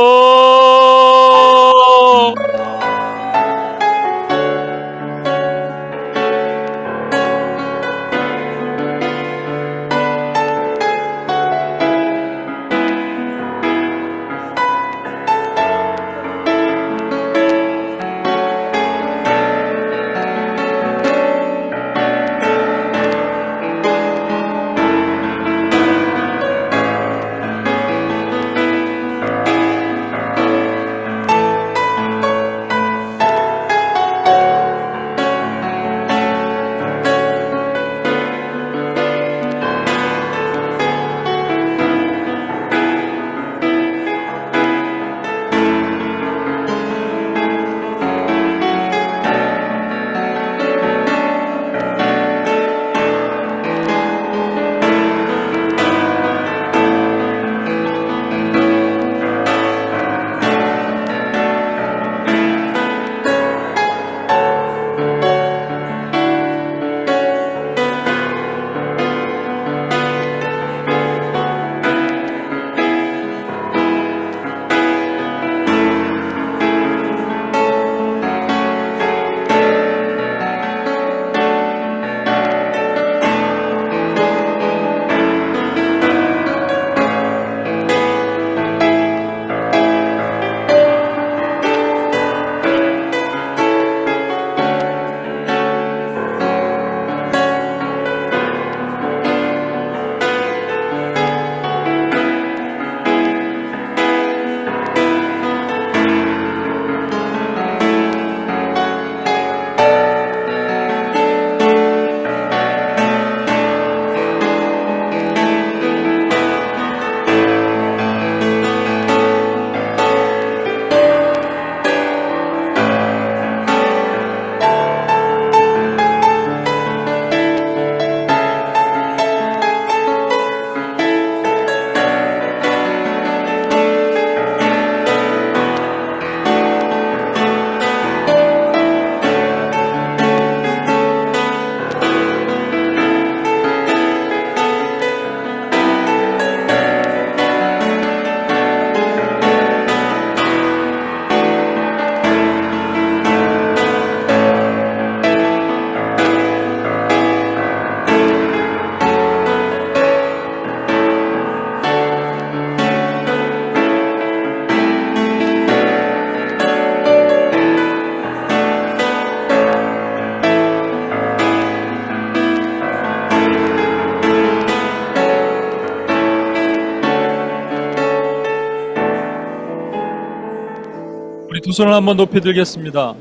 두 손을 한번 높이 들겠습니다.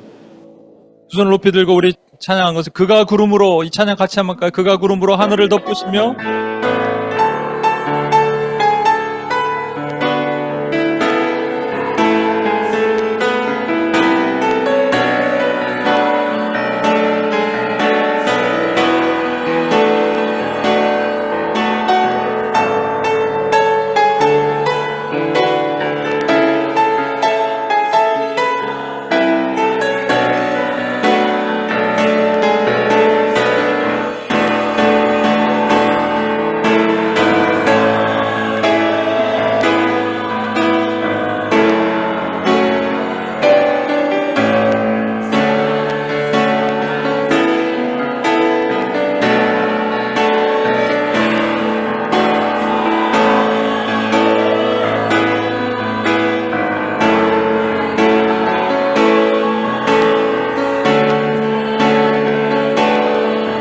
두 손을 높이 들고 우리 찬양한 것을 그가 구름으로, 이 찬양 같이 한번 할까요? 그가 구름으로 하늘을 덮으시며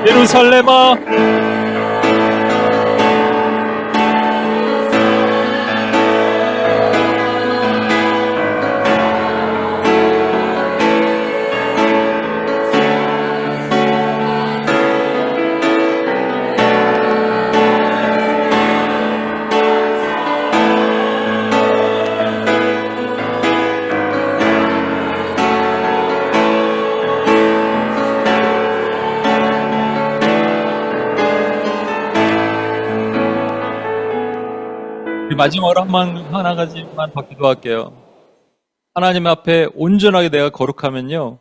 예루살렘아 마지막으로 하나 가지만 더 기도할게요. 하나님 앞에 온전하게 내가 거룩하면요,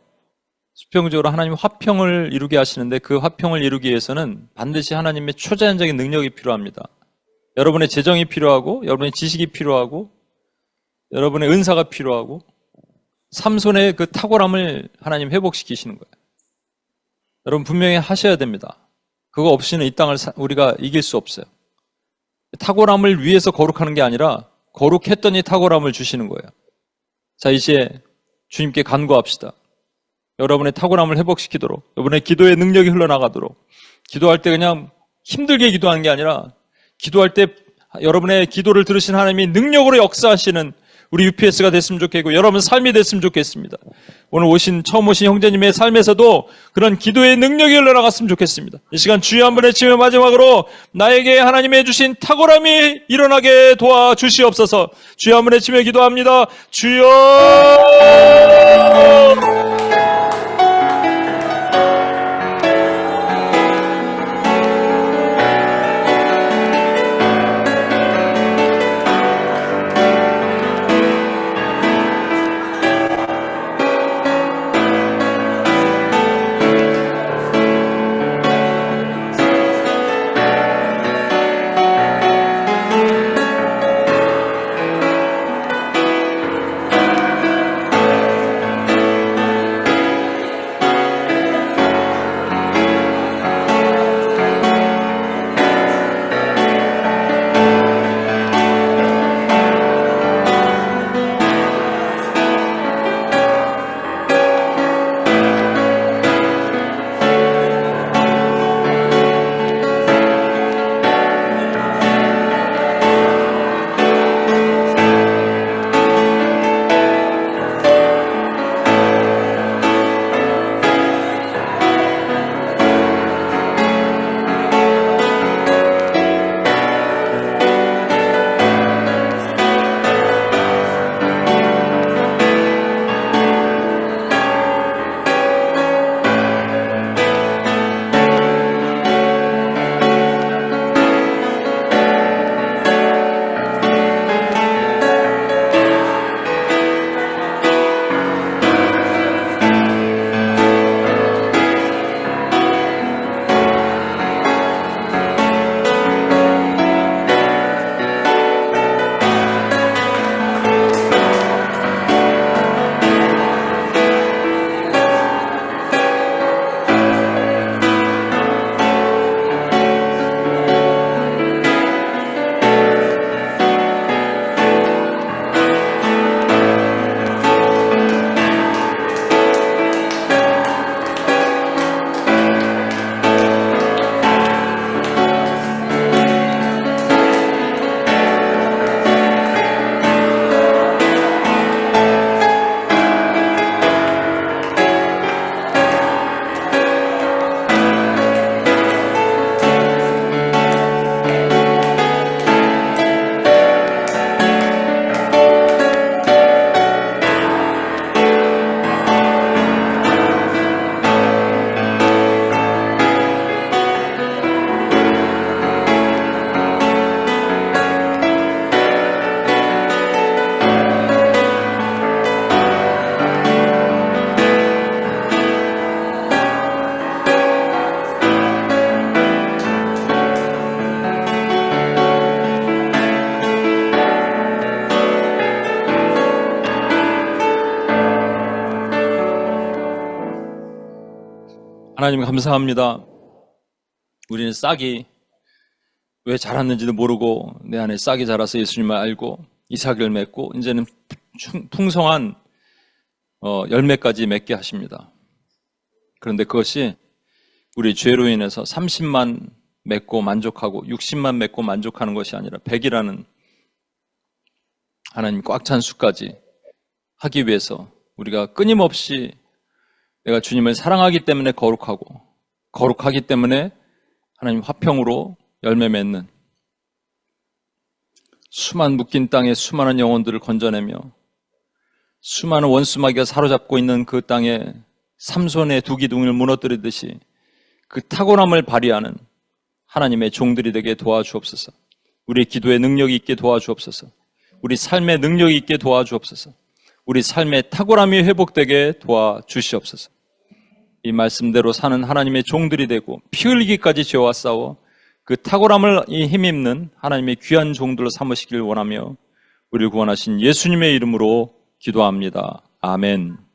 수평적으로 하나님 화평을 이루게 하시는데 그 화평을 이루기 위해서는 반드시 하나님의 초자연적인 능력이 필요합니다. 여러분의 재정이 필요하고, 여러분의 지식이 필요하고, 여러분의 은사가 필요하고, 삼손의 그 탁월함을 하나님 회복시키시는 거예요. 여러분 분명히 하셔야 됩니다. 그거 없이는 이 땅을 우리가 이길 수 없어요. 탁월함을 위해서 거룩하는 게 아니라 거룩했더니 탁월함을 주시는 거예요. 자, 이제 주님께 간구합시다. 여러분의 탁월함을 회복시키도록, 여러분의 기도의 능력이 흘러나가도록, 기도할 때 그냥 힘들게 기도하는 게 아니라 기도할 때 여러분의 기도를 들으신 하나님이 능력으로 역사하시는 우리 UPS가 됐으면 좋겠고, 여러분 삶이 됐으면 좋겠습니다. 오늘 처음 오신 형제님의 삶에서도 그런 기도의 능력이 흘러나갔으면 좋겠습니다. 이 시간 주여 한번 외치며 마지막으로 나에게 하나님이 주신 탁월함이 일어나게 도와주시옵소서. 주여 한번 외치며 기도합니다. 주여! 하나님 감사합니다. 우리는 싹이 왜 자랐는지도 모르고 내 안에 싹이 자라서 예수님을 알고 이삭을 맺고 이제는 풍성한 열매까지 맺게 하십니다. 그런데 그것이 우리 죄로 인해서 30만 맺고 만족하고 60만 맺고 만족하는 것이 아니라 100이라는 하나님 꽉 찬 수까지 하기 위해서 우리가 끊임없이 내가 주님을 사랑하기 때문에 거룩하고 거룩하기 때문에 하나님 화평으로 열매 맺는 수만 묶인 땅에 수많은 영혼들을 건져내며 수많은 원수마귀가 사로잡고 있는 그 땅에 삼손의 두 기둥을 무너뜨리듯이 그 탁월함을 발휘하는 하나님의 종들이 되게 도와주옵소서. 우리 기도의 능력이 있게 도와주옵소서. 우리 삶의 능력이 있게 도와주옵소서. 우리 삶의 탁월함이 회복되게 도와주시옵소서. 이 말씀대로 사는 하나님의 종들이 되고 피 흘리기까지 죄와 싸워 그 탁월함을 힘입는 하나님의 귀한 종들로 삼으시길 원하며 우리를 구원하신 예수님의 이름으로 기도합니다. 아멘.